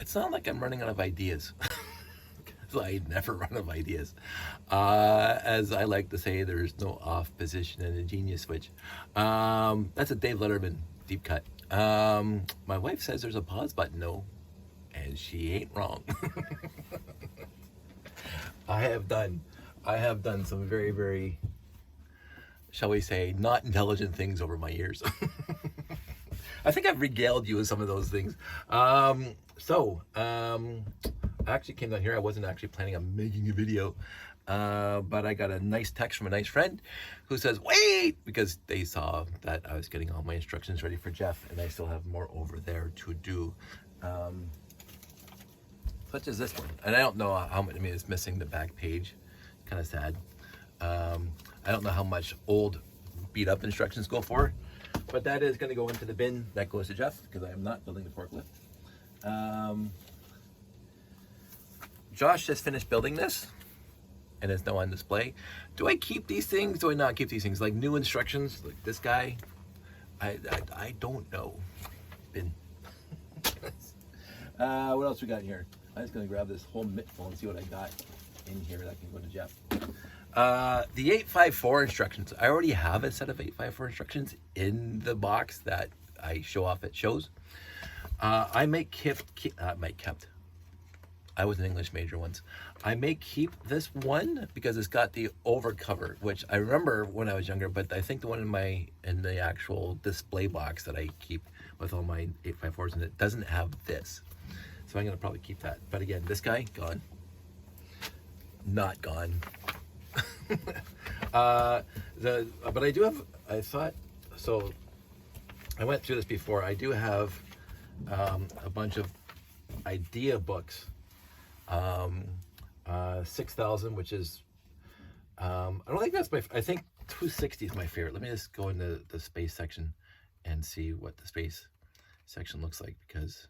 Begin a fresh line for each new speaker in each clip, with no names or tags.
It's not like I'm running out of ideas. I never run out of ideas. As I like to say, there's no off position in a genius switch. That's a Dave Letterman deep cut. My wife says there's a pause button, no, and she ain't wrong. I have done, I have done some very, very, shall we say, not intelligent things over my years. I think I've regaled you with some of those things. I actually came down here. I wasn't actually planning on making a video, but I got a nice text from a nice friend who says, wait, because they saw that I was getting all my instructions ready for Jeff, and I still have more over there to do. Such as this one. And I don't know how much, I mean, it's missing the back page. Kind of sad. I don't know how much old beat up instructions go for, but that is going to go into the bin. That goes to Jeff because I am not building the forklift. Josh just finished building this and it's now on display. Do I keep these things? Do I not keep these things? Like new instructions, like this guy? I don't know. Bin. What else we got here? I'm just gonna grab this whole mittful and see what I got in here that can go to Jeff. The 854 instructions. I already have a set of 854 instructions in the box that I show off at shows. I was an English major once. I may keep this one because it's got the over cover, which I remember when I was younger, but I think the one in the actual display box that I keep with all my 854s in it doesn't have this. So I'm gonna probably keep that. But again, this guy, gone. Not gone. But I do have, I thought, so I went through this before. I do have a bunch of idea books. 6,000, which is, I don't think that's I think 260 is my favorite. Let me just go into the space section and see what the space section looks like, because,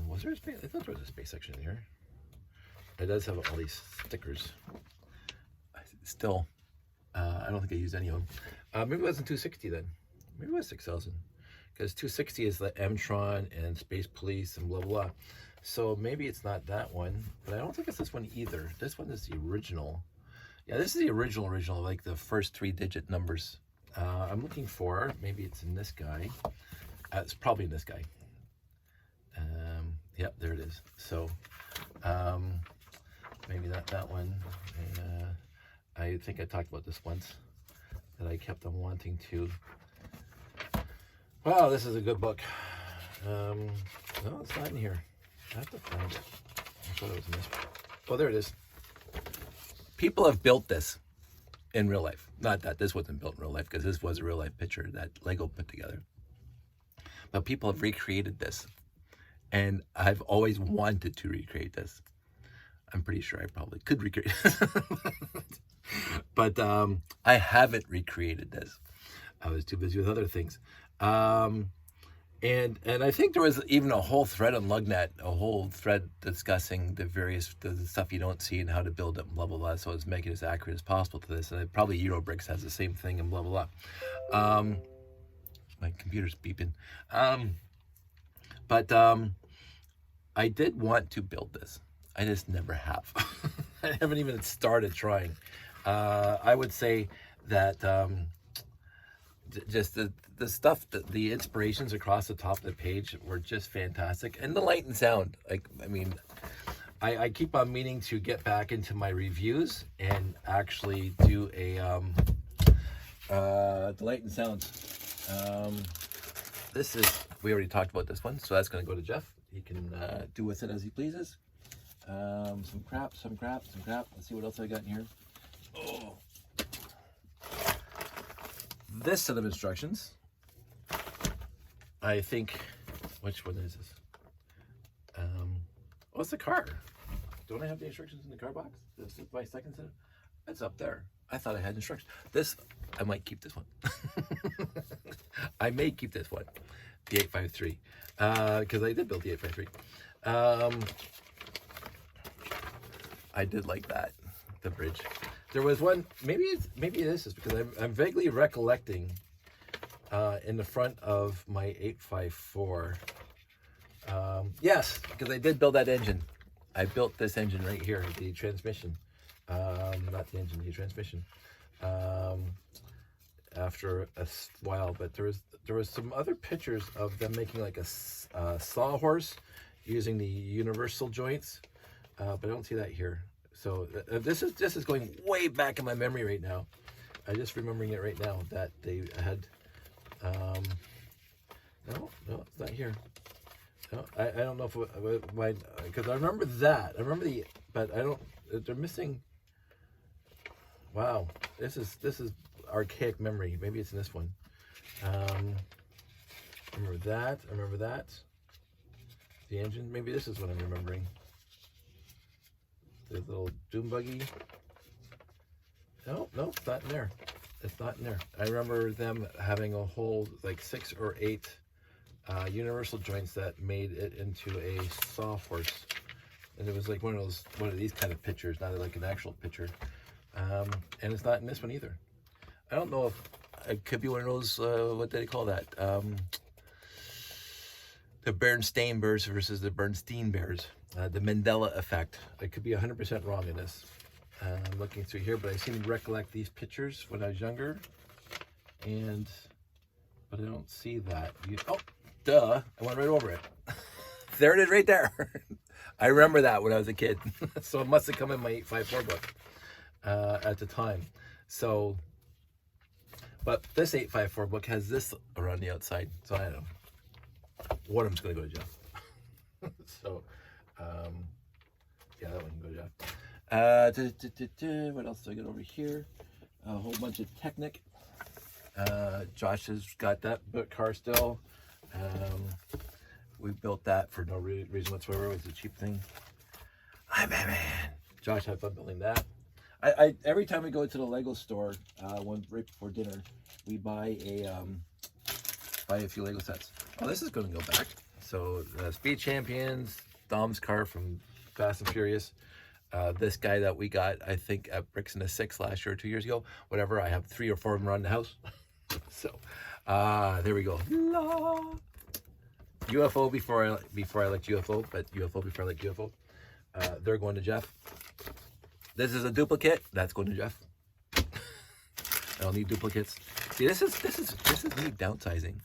was there a space? I thought there was a space section in here. It does have all these stickers. Still, I don't think I used any of them. Maybe it wasn't 260 then. Maybe it was 6,000, because 260 is the M-Tron and Space Police and blah, blah, blah. So maybe it's not that one, but I don't think it's this one either. This one is the original. Yeah, this is the original, like the first 3-digit numbers. I'm looking for, maybe it's in this guy. It's probably in this guy. Yep, there it is. So maybe that one. I think I talked about this once, that I kept on wanting to. Wow, this is a good book. No, it's not in here. I have to find it. I thought it was in this. Oh, there it is. People have built this in real life. Not that this wasn't built in real life, because this was a real life picture that Lego put together. But people have recreated this. And I've always wanted to recreate this. I'm pretty sure I probably could recreate it. But I haven't recreated this. I was too busy with other things. And I think there was even a whole thread on Lugnet, a whole thread discussing the stuff you don't see and how to build it, blah, blah, blah. So it's making it as accurate as possible to this. And probably Eurobricks has the same thing and blah, blah, blah. My computer's beeping. But I did want to build this. I just never have. I haven't even started trying. I would say that just the stuff, the inspirations across the top of the page were just fantastic. And the light and sound. Like, I mean, I keep on meaning to get back into my reviews and actually do a the light and sounds. This is, we already talked about this one, so that's going to go to Jeff. He can do with it as he pleases. Some crap. Let's see what else I got in here. Oh. This set of instructions, I think, which one is this? Oh, it's the car. Don't I have the instructions in the car box? This is my second set. It's up there. I thought I had instructions. This, I might keep this one. I may keep this one, the 853, because I did build the 853. I did like that, the bridge. There was one, maybe this is because I'm vaguely recollecting in the front of my 854, Yes, because I did build that engine. I built this engine right here, the transmission. Not the engine, the transmission. After a while, but there was some other pictures of them making like a sawhorse using the universal joints, but I don't see that here. So this is going way back in my memory right now. I'm just remembering it right now that they had. No, it's not here. No, I don't know if my, because I remember that. I remember but I don't. They're missing. Wow, this is archaic memory. Maybe it's in this one. I remember that. The engine. Maybe this is what I'm remembering. The little doom buggy. No, it's not in there. It's not in there. I remember them having a whole like 6 or 8 universal joints that made it into a sawhorse, and it was like one of these kind of pictures, not like an actual picture. And it's not in this one either. I don't know if it could be one of those. What do they call that? The Bernstein Bears versus the Bernstein Bears. The Mandela effect. I could be 100% wrong in this. I'm looking through here, but I seem to recollect these pictures when I was younger, but I don't see that. Oh, duh! I went right over it. There it is, right there. I remember that when I was a kid, so it must have come in my 854 book at the time. So, but this 854 book has this around the outside, so I don't know. One of them's going to go to Jeff. So, yeah, that one can go to Jeff. What else do I got over here? A whole bunch of Technic. Josh has got that car still. We built that for no reason whatsoever. It was a cheap thing. I'm Batman. Josh had fun building that. I every time we go to the Lego store, right before dinner, we buy a few Lego sets. Oh, this is going to go back. So Speed Champions, Dom's car from Fast and Furious. This guy that we got, I think, at Bricks in the 6 last year or 2 years ago. Whatever, I have 3 or 4 of them around the house. So, there we go. La. UFO before I liked UFO, but UFO before I liked UFO. They're going to Jeff. This is a duplicate. That's going to Jeff. I don't need duplicates. See, this is neat downsizing.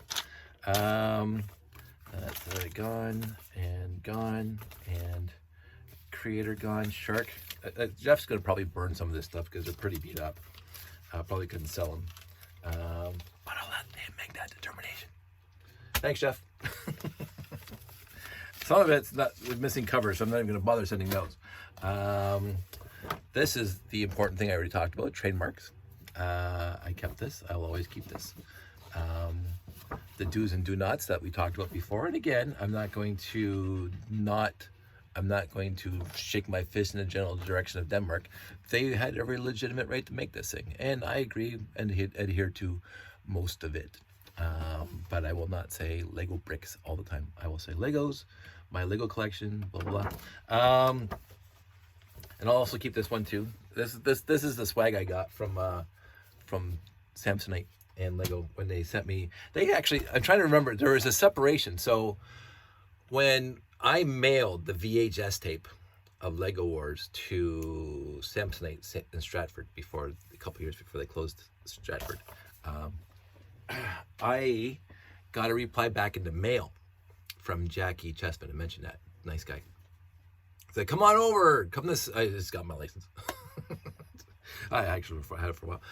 That's already gone and Creator gone. Shark. Jeff's gonna probably burn some of this stuff because they're pretty beat up. Probably couldn't sell them. But I'll let him make that determination. Thanks, Jeff. Some of it's missing covers, so I'm not even gonna bother sending those. This is the important thing I already talked about, trademarks. I kept this. I'll always keep this. The do's and do nots that we talked about before. And again, I'm not going to shake my fist in the general direction of Denmark. They had every legitimate right to make this thing. And I agree and adhere to most of it. But I will not say Lego bricks all the time. I will say Legos, my Lego collection, blah, blah, blah. And I'll also keep this one too. This is the swag I got from Samsonite and Lego when they sent me. They actually, I'm trying to remember, there was a separation. So when I mailed the VHS tape of Lego Wars to Samsonite in Stratford a couple years before they closed Stratford, I got a reply back in the mail from Jackie Chessman. I mentioned that. Nice guy. Said, come on over. I just got my license. I actually had it for a while.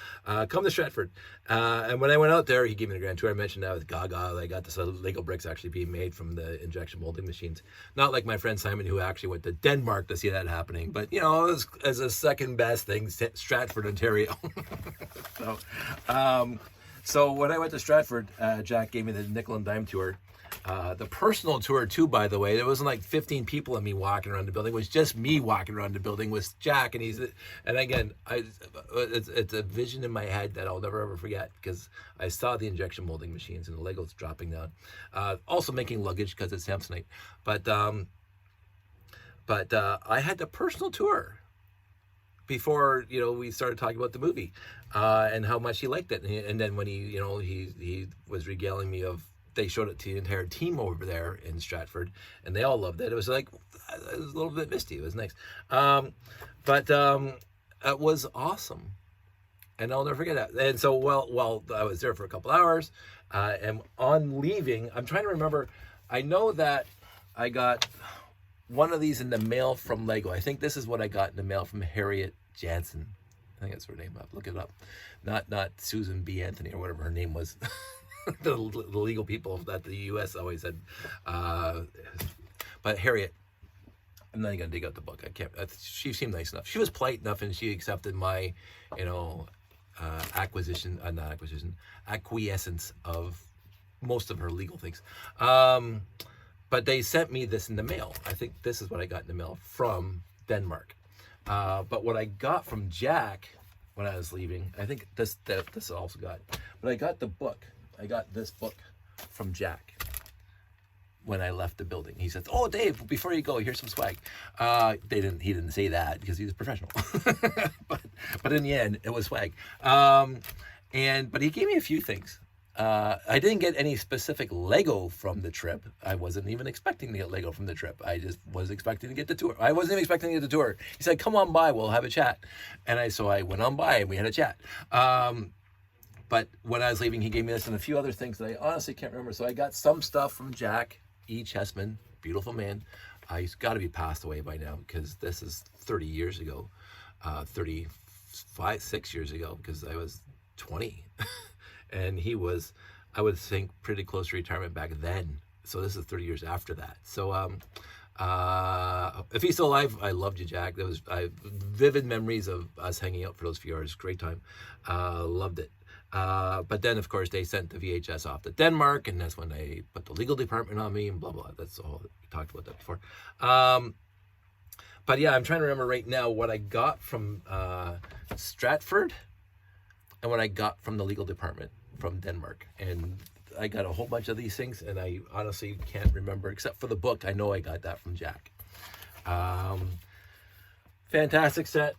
Come to Stratford. And when I went out there, he gave me the grand tour. I mentioned that with Gaga. I got this Lego bricks actually being made from the injection molding machines. Not like my friend Simon, who actually went to Denmark to see that happening. But, you know, as a second best thing, Stratford, Ontario. So when I went to Stratford, Jack gave me the nickel and dime tour. The personal tour too, by the way. There wasn't like 15 people and me walking around the building. It was just me walking around the building with Jack, and again, it's a vision in my head that I'll never ever forget, because I saw the injection molding machines and the Legos dropping down. Also making luggage because it's Samsonite, but I had the personal tour before, you know, we started talking about the movie, and how much he liked it, and then when he was regaling me of they showed it to the entire team over there in Stratford, and they all loved it. It was like, it was a little bit misty. It was nice. But it was awesome. And I'll never forget that. And so, well, I was there for a couple hours, and on leaving, I'm trying to remember, I know that I got one of these in the mail from Lego. I think this is what I got in the mail from Harriet Jansen. I think that's her name. I'll look it up. Not Susan B. Anthony or whatever her name was. the legal people that the U.S. always said. But Harriet, I'm not even gonna dig out the book. I can't. She seemed nice enough. She was polite enough, and she accepted my, acquiescence of most of her legal things. But they sent me this in the mail. I think this is what I got in the mail from Denmark. But what I got from Jack when I was leaving, I think this also got. But I got the book. I got this book from Jack when I left the building. He says, "Oh, Dave, before you go, here's some swag." He didn't say that because he was professional. but in the end, it was swag. But he gave me a few things. I didn't get any specific Lego from the trip. I wasn't even expecting to get Lego from the trip. I just was expecting to get the tour. I wasn't even expecting to get the tour. He said, "Come on by, we'll have a chat." And so I went on by and we had a chat. But when I was leaving, he gave me this and a few other things that I honestly can't remember. So I got some stuff from Jack E. Chessman, beautiful man. He's got to be passed away by now because this is 30 years ago, 6 years ago, because I was 20. And he was, I would think, pretty close to retirement back then. So this is 30 years after that. So if he's still alive, I loved you, Jack. There was vivid memories of us hanging out for those few hours. Great time. Loved it. But then, of course, they sent the VHS off to Denmark, and that's when they put the legal department on me and blah, blah. That's all. We talked about that before. But yeah, I'm trying to remember right now what I got from Stratford and what I got from the legal department from Denmark. And I got a whole bunch of these things, and I honestly can't remember, except for the book. I know I got that from Jack. Fantastic set.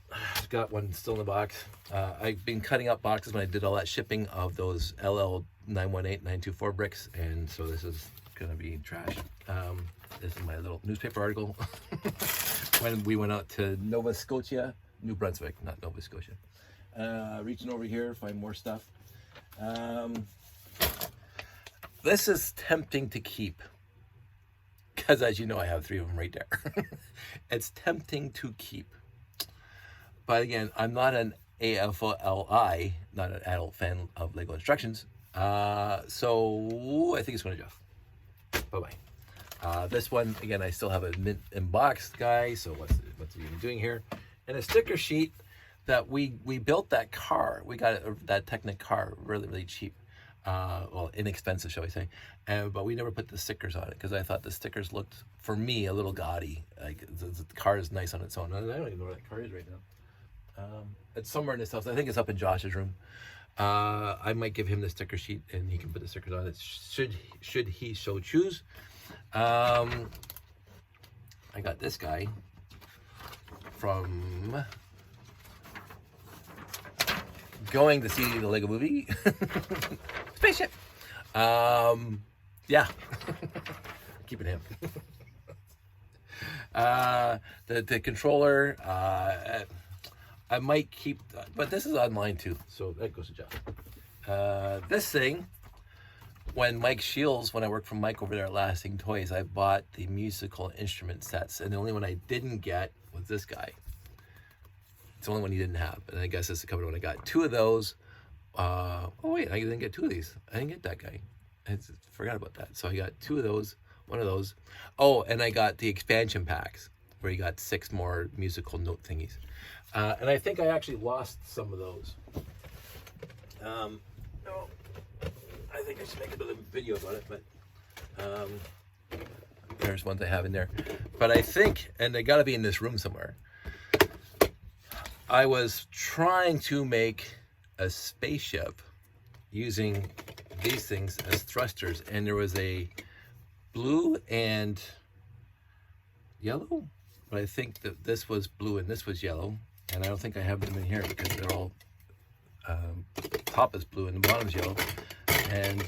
Got one still in the box. I've been cutting up boxes when I did all that shipping of those LL918924 bricks, and so this is going to be trash. This is my little newspaper article when we went out to Nova Scotia, New Brunswick, not Nova Scotia. Reaching over here, find more stuff. This is tempting to keep because, as you know, I have 3 of them right there. It's tempting to keep. But again, I'm not an AFLI, not an adult fan of Lego Instructions. So I think it's going to Jeff. Bye-bye. This one, again, I still have a mint emboxed guy. So what's it even doing here? And a sticker sheet that we built that car. We got that Technic car really, really cheap. Well, inexpensive, shall we say. But we never put the stickers on it because I thought the stickers looked, for me, a little gaudy. Like the car is nice on its own. I don't even know where that car is right now. It's somewhere in this house. I think it's up in Josh's room. I might give him the sticker sheet and he can put the stickers on it should he so choose. I got this guy from going to see the Lego movie. Spaceship. Yeah. Keeping him. The controller, I might keep, but this is online too, so that goes to Jeff. This thing, when Mike Shields, when I worked for Mike over there at Lasting Toys, I bought the musical instrument sets, and the only one I didn't get was this guy. It's the only one he didn't have, and I guess this is coming when I got 2 of those. Oh wait, I didn't get 2 of these. I didn't get that guy. I forgot about that. So I got 2 of those, 1 of those. Oh, and I got the expansion packs where you got 6 more musical note thingies. And I think I actually lost some of those. No, I think I should make another video about it, but there's ones I have in there. But I think, and they got to be in this room somewhere, I was trying to make a spaceship using these things as thrusters, and there was a blue and yellow, but I think that this was blue and this was yellow, and I don't think I have them in here because they're all top is blue and the bottom is yellow, and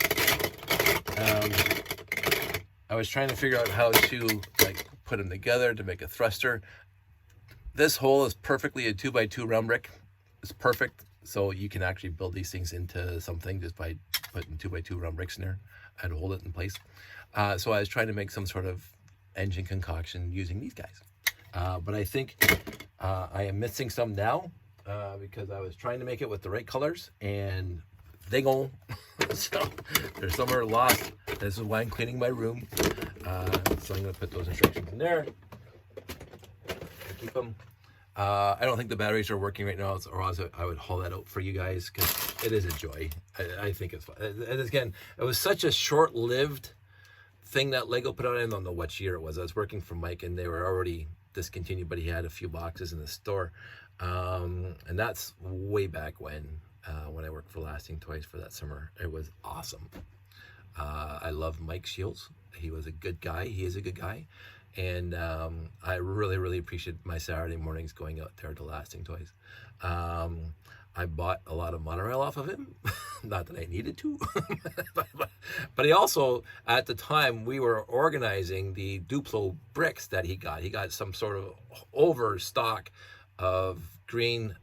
I was trying to figure out how to like put them together to make a thruster. This hole is perfectly a 2x2 round brick. It's perfect. So you can actually build these things into something just by putting 2x2 round bricks in there and hold it in place. So I was trying to make some sort of engine concoction using these guys. But I think I am missing some now because I was trying to make it with the right colors and they go. So there's somewhere lost. This is why I'm cleaning my room. So I'm going to put those instructions in there. Keep them. I don't think the batteries are working right now, or else I would haul that out for you guys because it is a joy. I think it's fun. And again, it was such a short-lived thing that Lego put out. I don't know what year it was. I was working for Mike, and they were already discontinued, but he had a few boxes in the store. And that's way back when I worked for Lasting Toys for that summer. It was awesome. I love Mike Shields. He was a good guy. He is a good guy. And I really, really appreciate my Saturday mornings going out there to Lasting Toys. I bought a lot of monorail off of him. Not that I needed to. but he also, at the time, we were organizing the Duplo bricks that he got. He got some sort of overstock of green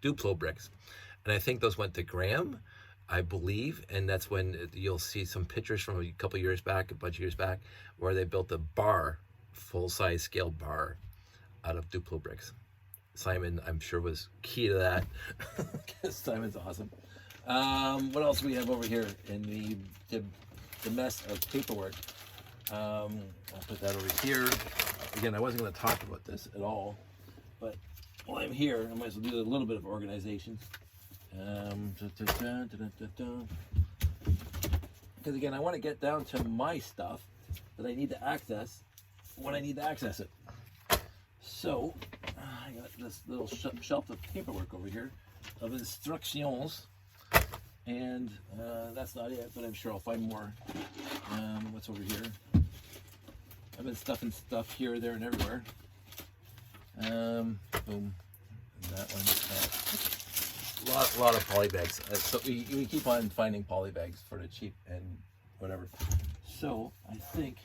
Duplo bricks. And I think those went to Graham, I believe. And that's when you'll see some pictures from a couple years back, a bunch of years back, where they built a bar, full-size scale bar out of Duplo bricks. Simon, I'm sure, was key to that. Simon's awesome. What else do we have over here in the mess of paperwork? I'll put that over here. Again, I wasn't going to talk about this at all, but while I'm here, I might as well do a little bit of organization. Because again, I want to get down to my stuff that I need to access when I need to access it. So I got this little shelf of paperwork over here of instructions, and that's not it, but I'm sure I'll find more. What's over here? I've been stuffing stuff here, there, and everywhere. Boom, and that one. A lot of poly bags. So we keep on finding poly bags for the cheap and whatever. So I think,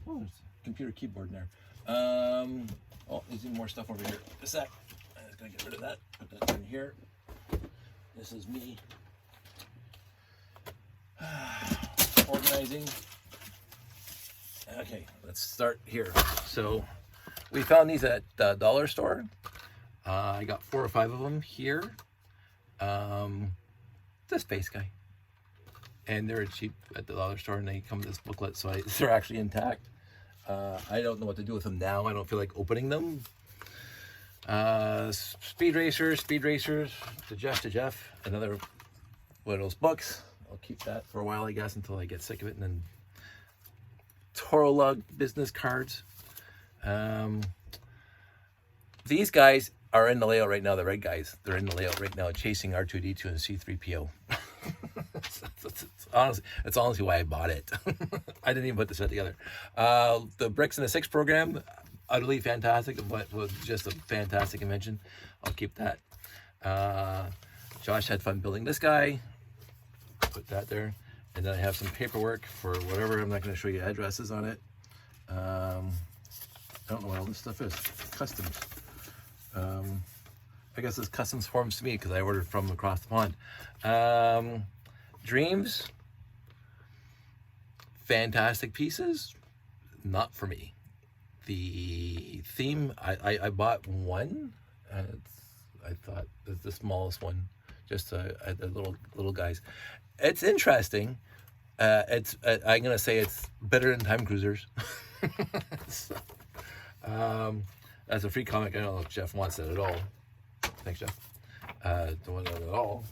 oh, there's a computer keyboard in there. Oh, there's even more stuff over here. A sec. I'm just gonna get rid of that. Put that in here. This is me organizing. Okay, let's start here. So we found these at the dollar store. I got 4 or 5 of them here. The Space Guy. And they're cheap at the dollar store, and they come with this booklet, so they're actually intact. I don't know what to do with them now. I don't feel like opening them. Speed Racers, to Jeff. Another one of those books. I'll keep that for a while, I guess, until I get sick of it. And then Toro Lug business cards. These guys are in the layout right now, the red guys. They're in the layout right now, chasing R2-D2 and C-3PO. It's honestly why I bought it. I didn't even put the set together. The Bricks in the 6 program, utterly fantastic. But was just a fantastic invention. I'll keep that. Josh had fun building this guy. Put that there. And then I have some paperwork for whatever. I'm not going to show you addresses on it. I don't know what all this stuff is. Customs. I guess it's customs forms to me because I ordered from across the pond. Dreams, fantastic pieces, not for me. The theme, I bought one. I thought the smallest one, just the little guys. It's interesting. I'm gonna say it's better than Time Cruisers. So, that's a free comic. I don't know if Jeff wants that at all. Thanks, Jeff. Don't want that at all.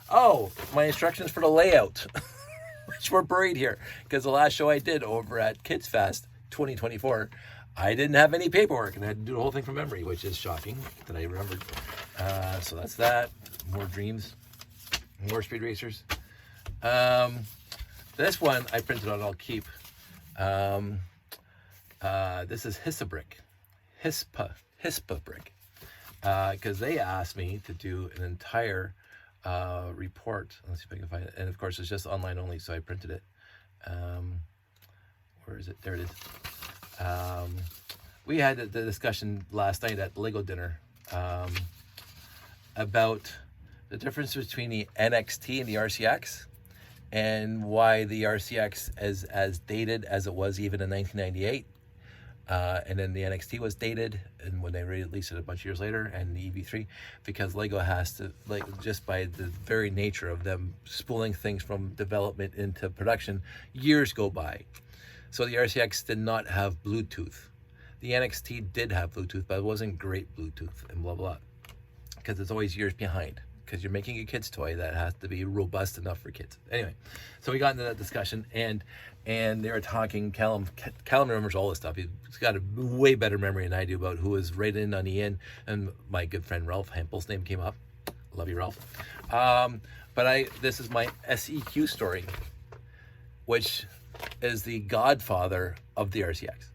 Oh, my instructions for the layout, which were buried here, because the last show I did over at Kids Fest 2024, I didn't have any paperwork, and I had to do the whole thing from memory, which is shocking that I remembered. So that's that. More dreams, more Speed Racers. This one I printed out. I'll keep. This is Hispa brick, because they asked me to do an entire report. Let's see if I can find it. And of course, it's just online only, so I printed it. Where is it? There it is. We had the discussion last night at the Lego dinner about the difference between the NXT and the RCX, and why the RCX is as dated as it was even in 1998. And then the NXT was dated, and when they released it a bunch of years later, and the EV3, because Lego has to, like, just by the very nature of them spooling things from development into production, years go by. So the RCX did not have Bluetooth. The NXT did have Bluetooth, but it wasn't great Bluetooth, and blah blah, because it's always years behind, because you're making a kid's toy that has to be robust enough for kids. Anyway, so we got into that discussion, and they were talking. Callum remembers all this stuff. He's got a way better memory than I do about who was right in on the end. And my good friend Ralph Hempel's name came up. Love you, Ralph. But this is my SEQ story, which is the godfather of the RCX,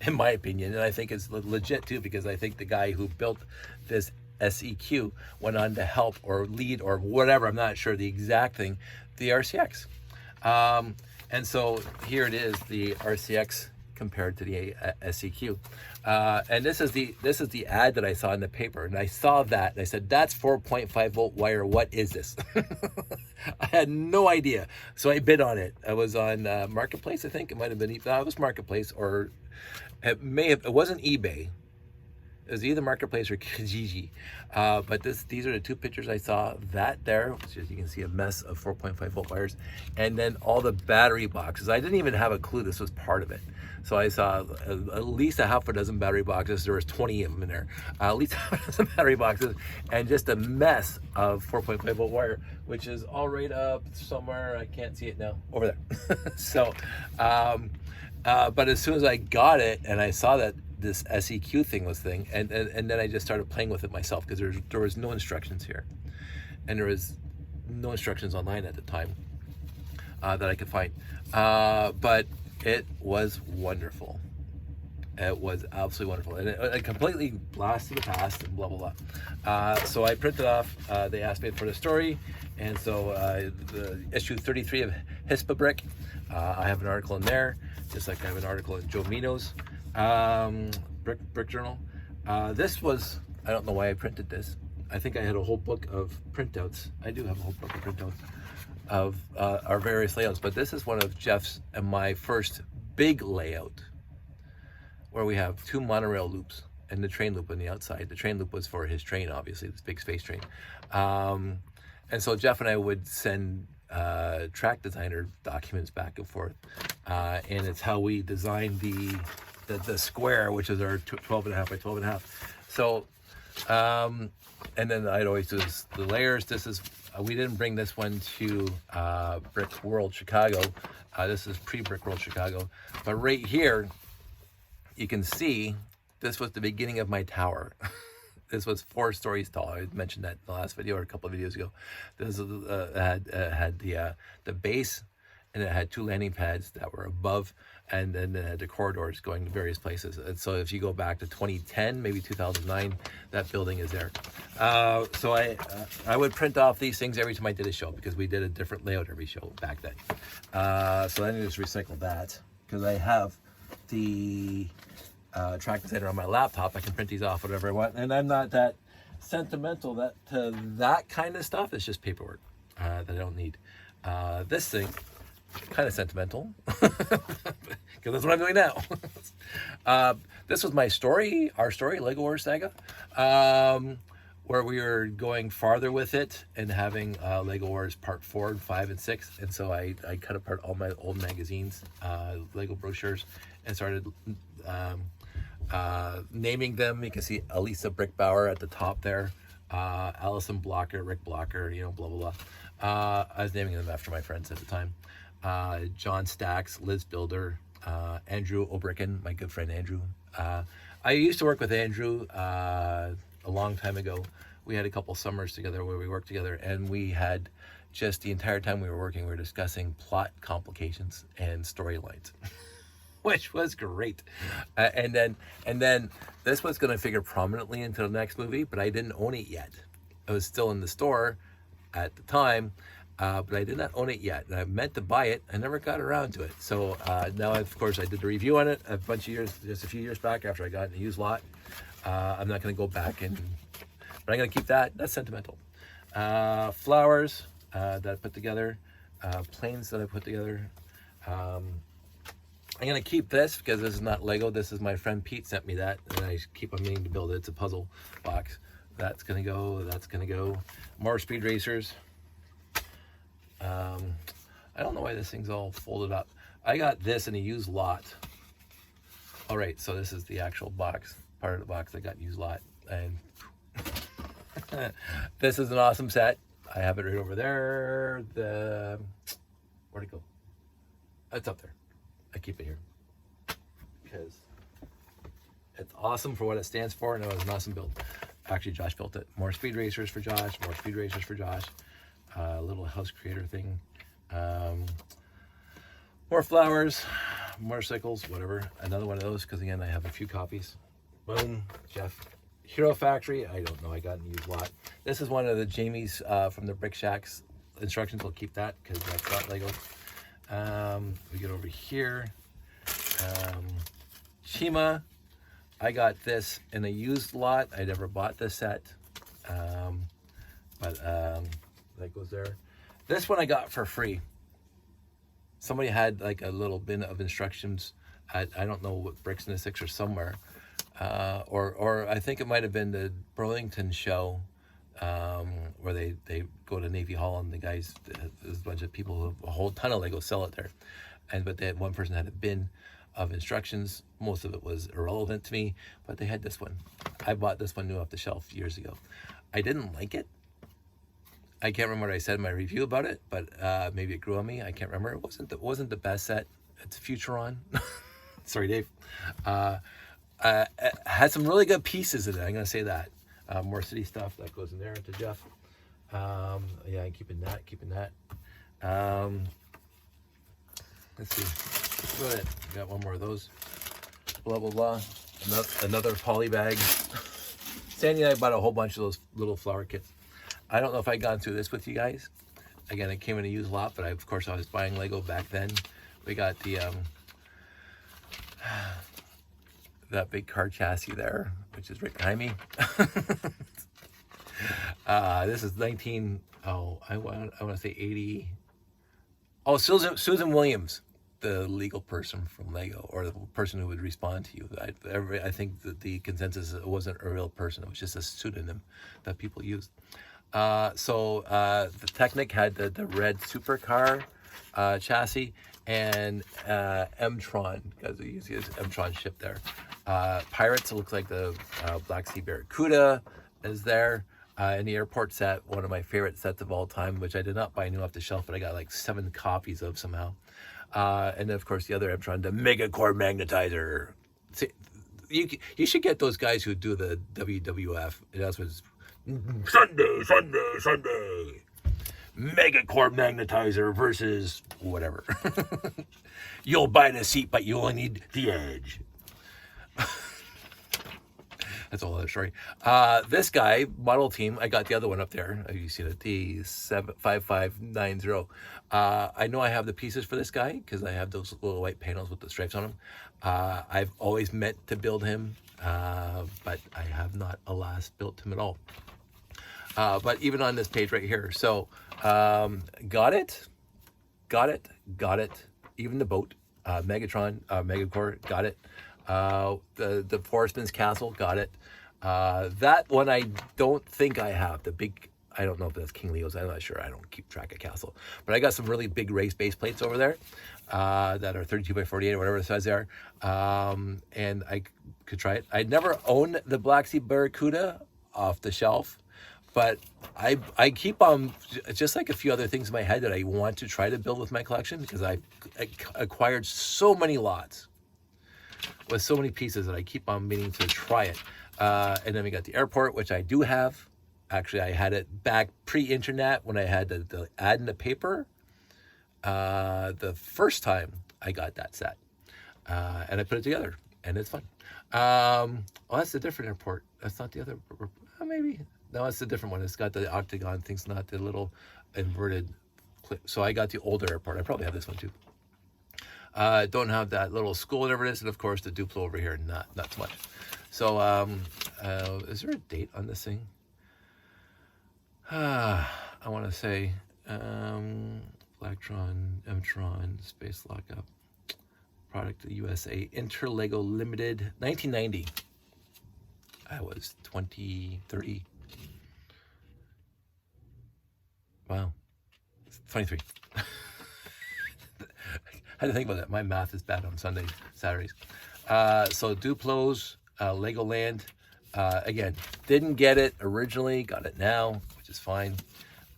in my opinion. And I think it's legit too, because I think the guy who built this SEQ went on to help or lead or whatever, I'm not sure the exact thing, the RCX. And so here it is, the RCX compared to the SEQ. And this is the ad that I saw in the paper, and I saw that and I said, that's 4.5 volt wire, what is this? I had no idea, so I bid on it. I was on Marketplace, I think it might have been. It was Marketplace, or it wasn't eBay. It was either Marketplace or Kijiji. But these are the two pictures I saw. That there, which is, you can see, a mess of 4.5 volt wires, and then all the battery boxes. I didn't even have a clue this was part of it. So I saw at least a half a dozen battery boxes. There was 20 of them in there. At least half a dozen battery boxes, and just a mess of 4.5 volt wire, which is all right up somewhere. I can't see it now. Over there. So, but as soon as I got it and I saw that this SEQ thing was thing, and then I just started playing with it myself, because there was no instructions here, and there was no instructions online at the time that I could find, but it was wonderful. It was absolutely wonderful, and it completely blasted the past and blah blah blah. So I printed off. They asked me for the story, and so the issue 33 of Hispa Brick. I have an article in there, just like I have an article in Joe Mino's Brick Journal. This was, I don't know why I printed this. I think I had a whole book of printouts. I do have a whole book of printouts of our various layouts, but this is one of Jeff's and my first big layout, where we have two monorail loops and the train loop on the outside. The train loop was for his train, obviously, this big space train. And so Jeff and I would send track designer documents back and forth, and it's how we designed the square, which is our 12.5 by 12.5. So, and then I'd always do the layers. This is, we didn't bring this one to Brick World Chicago. This is pre-Brick World Chicago. But right here, you can see this was the beginning of my tower. This was 4 stories tall. I mentioned that in the last video or a couple of videos ago. This had the base, and it had 2 landing pads that were above, and then the corridors going to various places. And so if you go back to 2010, maybe 2009, that building is there. So I would print off these things every time I did a show, because we did a different layout every show back then. So then I just recycled that, because I have the track designer on my laptop. I can print these off whatever I want, and I'm not that sentimental that kind of stuff. It's just paperwork that I don't need. This thing, kind of sentimental, because that's what I'm doing now. This was my story, our story, Lego Wars Saga, where we were going farther with it and having Lego Wars Part 4 and 5 and 6. And so I cut apart all my old magazines, Lego brochures, and started naming them. You can see Elisa Brickbauer at the top there, Allison Blocker, Rick Blocker, you know, blah blah blah. I was naming them after my friends at the time. John Stacks, Liz Builder, Andrew O'Bricken, my good friend Andrew. I used to work with Andrew a long time ago. We had a couple summers together where we worked together, and we had just the entire time we were working, we were discussing plot complications and storylines. Which was great. And then this was going to figure prominently into the next movie, but I didn't own it yet. It was still in the store at the time, but I did not own it yet. And I meant to buy it. I never got around to it. So now, of course, I did the review on it a bunch of years, just a few years back after I got in a used lot. I'm not going to go back but I'm going to keep that. That's sentimental. Flowers that I put together, planes that I put together. I'm going to keep this because this is not Lego. This is my friend Pete sent me that, and I keep on meaning to build it. It's a puzzle box. That's going to go. That's going to go. More speed racers. I don't know why this thing's all folded up. I got this in a used lot. All right, so this is the actual box, part of the box I got in a used lot. And this is an awesome set. I have it right over there. Where'd it go? It's up there. I keep it here because it's awesome for what it stands for, and it was an awesome build. Actually, Josh built it. More speed racers for Josh. More speed racers for Josh. Little house creator thing. More flowers. Motorcycles. Whatever. Another one of those because again, I have a few copies. Boom. Jeff. Hero Factory. I don't know. I got a used lot. This is one of the Jamie's from the Brick Shacks instructions. We'll keep that because that's not Lego. We get over here. Chima. I got this in a used lot. I never bought this set. But that goes there. This one I got for free. Somebody had like a little bin of instructions at, I don't know what, Bricks and the Six or somewhere. Or I think it might have been the Burlington show. Where they go to Navy Hall and the guys, there's a bunch of people who have a whole ton of Lego sell it there. But they had one person had a bin of instructions. Most of it was irrelevant to me, but they had this one. I bought this one new off the shelf years ago. I didn't like it. I can't remember what I said in my review about it, but maybe it grew on me. I can't remember. It wasn't the best set. It's Futuron. Sorry, Dave. It had some really good pieces in it. I'm gonna say that. More city stuff that goes in there to Jeff. Yeah, I'm keeping that. Let's see. That's about it. Got one more of those. Blah, blah, blah. Another poly bag. Sandy and I bought a whole bunch of those little flower kits. I don't know if I'd gone through this with you guys. Again, it came in a used lot, but of course I was buying Lego back then. We got the that big car chassis there, which is right behind me. This is I want to say 80. Oh, Susan Williams, the legal person from Lego, or the person who would respond to you. I think that the consensus, it wasn't a real person. It was just a pseudonym that people used. The Technic had the red supercar chassis, and M-Tron, because we use M-Tron ship there. Pirates, it looks like the Black Sea Barracuda is there. In the airport set, one of my favorite sets of all time, which I did not buy new off the shelf, but I got like 7 copies of somehow. And then of course the other M-Tron, the Megacore Magnetizer. See, you should get those guys who do the WWF. That's what's Sunday. Megacore Magnetizer versus whatever. You'll buy the seat, but you only need the edge. That's a whole other story. This guy, model team, I got the other one up there. You see it, the 5590. I know I have the pieces for this guy because I have those little white panels with the stripes on them. I've always meant to build him, but I have not, alas, built him at all. But even on this page right here, so got it. Even the boat, Megatron, Megacore, got it. The Forestman's Castle, got it. That one I don't think I have. The big, I don't know if that's King Leo's. I'm not sure. I don't keep track of Castle. But I got some really big race base plates over there that are 32 by 48 or whatever the size they are. And I could try it. I'd never owned the Black Sea Barracuda off the shelf. But I keep on, just like a few other things in my head that I want to try to build with my collection, because I acquired so many lots with so many pieces that I keep on meaning to try it. And then we got the airport, which I do have. Actually, I had it back pre-internet when I had the ad in the paper. The first time I got that set. And I put it together, and it's fun. Oh, that's a different airport. That's not the other, maybe. No, it's a different one. It's got the octagon things, not the little inverted So I got the older airport. I probably have this one too. Don't have that little school, whatever it is, and of course the Duplo over here, not so much. So is there a date on this thing? I want to say Blacktron, Mtron, Space Lockup, product USA, Interlego Limited, 1990. I was 30. Wow, 23. I had to think about that. My math is bad on Saturdays. So Duplo's, Legoland. Again, didn't get it originally, got it now, which is fine.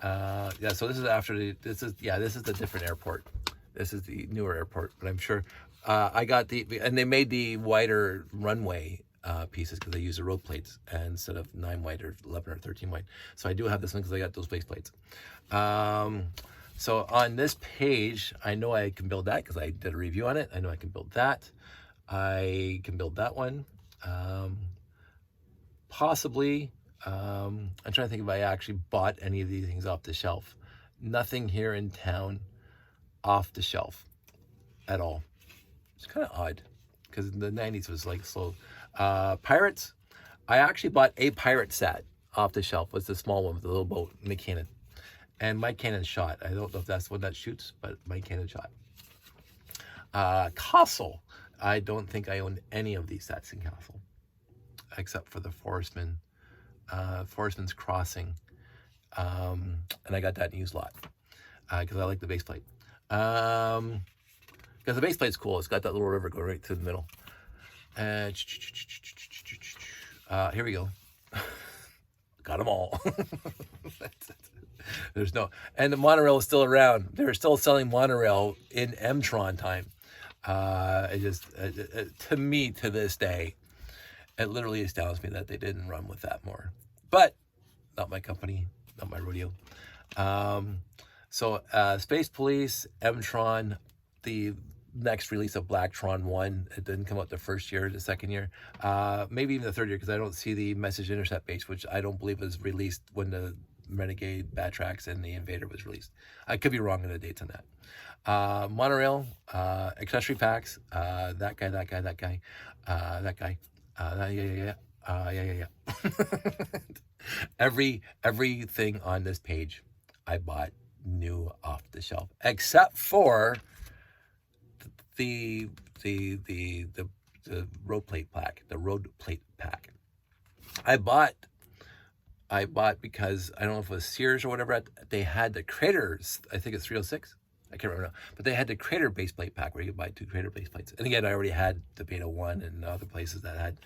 Yeah, so this is after this is the different airport. This is the newer airport, but I'm sure I got and they made the wider runway pieces because they use the road plates instead of 9 wide or 11 or 13 wide. So I do have this one because I got those base plates. So on this page, I know I can build that because I did a review on it. I know I can build that. I can build that one. Possibly, I'm trying to think if I actually bought any of these things off the shelf. Nothing here in town off the shelf at all. It's kind of odd because in the 90s was like slow. Pirates, I actually bought a pirate set off the shelf. Was the small one with the little boat and the cannon. And my cannon shot. I don't know if that's the one that shoots, but my cannon shot. Castle. I don't think I owned any of these sets in Castle, except for the Forestman's Crossing. And I got that in used lot because I like the base plate. Because the base plate's cool. It's got that little river going right through the middle. Here we go. Got them all. There's no, and the monorail is still around. They're still selling monorail in Mtron time. To me, to this day, it literally astounds me that they didn't run with that more. But not my company, not my rodeo. So Space Police, Mtron, the next release of Blacktron 1. It didn't come out the first year, the second year, maybe even the third year, because I don't see the message intercept base, which I don't believe was released when the Renegade, Batrax, and the Invader was released. I could be wrong on the dates on that. Monorail, accessory packs, that guy. Everything on this page I bought new off the shelf, except for the road plate pack, I bought because I don't know if it was Sears or whatever. They had the Craters. I think it's 306. I can't remember now. But they had the Crater base plate pack where you could buy 2 Crater base plates. And again, I already had the Beta 1 and other places that had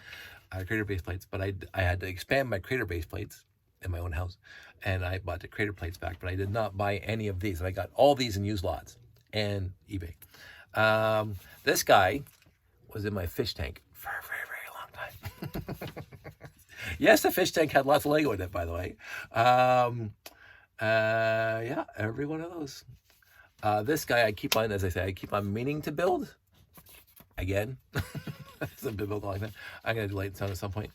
Crater base plates. But I had to expand my Crater base plates in my own house. And I bought the Crater plates back. But I did not buy any of these. And I got all these in used lots and eBay. This guy was in my fish tank for a very, very long time. Yes, the fish tank had lots of Lego in it, by the way. Yeah, every one of those. This guy, I keep on meaning to build. Again, it's been built like that. I'm going to do light and sound at some point.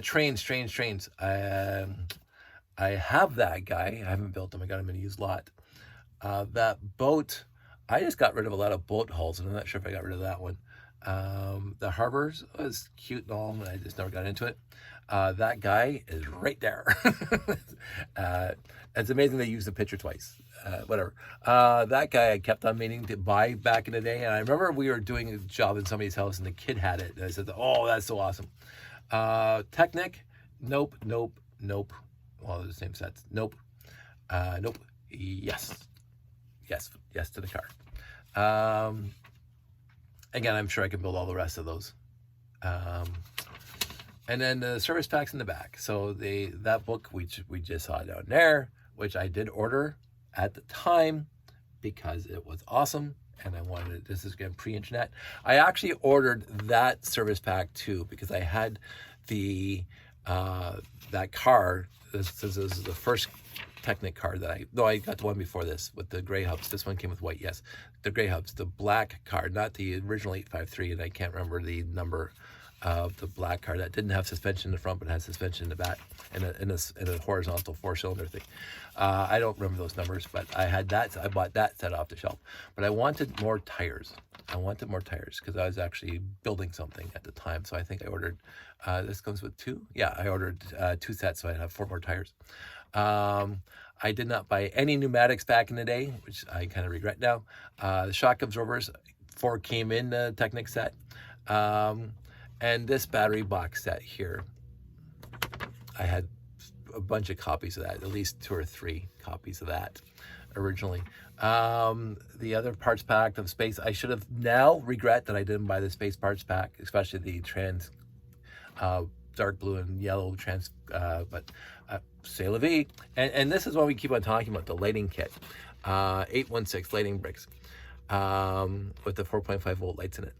Trains. I have that guy. I haven't built him. I got him in a used lot. That boat, I just got rid of a lot of boat hulls, and I'm not sure if I got rid of that one. The harbors was cute and all, and I just never got into it. That guy is right there. It's amazing they used the picture twice. Whatever. That guy I kept on meaning to buy back in the day, and I remember we were doing a job in somebody's house, and the kid had it, and I said, "Oh, that's so awesome." Technic, nope. Well, they're the same sets. Nope. Yes to the car. Again, I'm sure I can build all the rest of those. And then the service packs in the back. So that book we just saw down there, which I did order at the time because it was awesome and I wanted it. This is again pre-internet. I actually ordered that service pack too because I had that car. This is the first Technic car that I got the one before this with the gray hubs. This one came with white, yes. The gray hubs, the black car, not the original 853, and I can't remember the number. the black car that didn't have suspension in the front but had suspension in the back, and a horizontal 4-cylinder thing. I don't remember those numbers, but I had that. I bought that set off the shelf. But I wanted more tires. Because I was actually building something at the time. So I think I ordered, this comes with 2. Yeah, I ordered 2 sets, so I'd have 4 more tires. I did not buy any pneumatics back in the day, which I kind of regret now. The shock absorbers, 4 came in the Technic set. And this battery box set here, I had a bunch of copies of that, at least 2 or 3 copies of that originally. The other parts pack of space, I should have now regret that I didn't buy the space parts pack, especially the trans dark blue and yellow trans, but c'est la vie. And this is what we keep on talking about, the lighting kit. 816 lighting bricks with the 4.5 volt lights in it.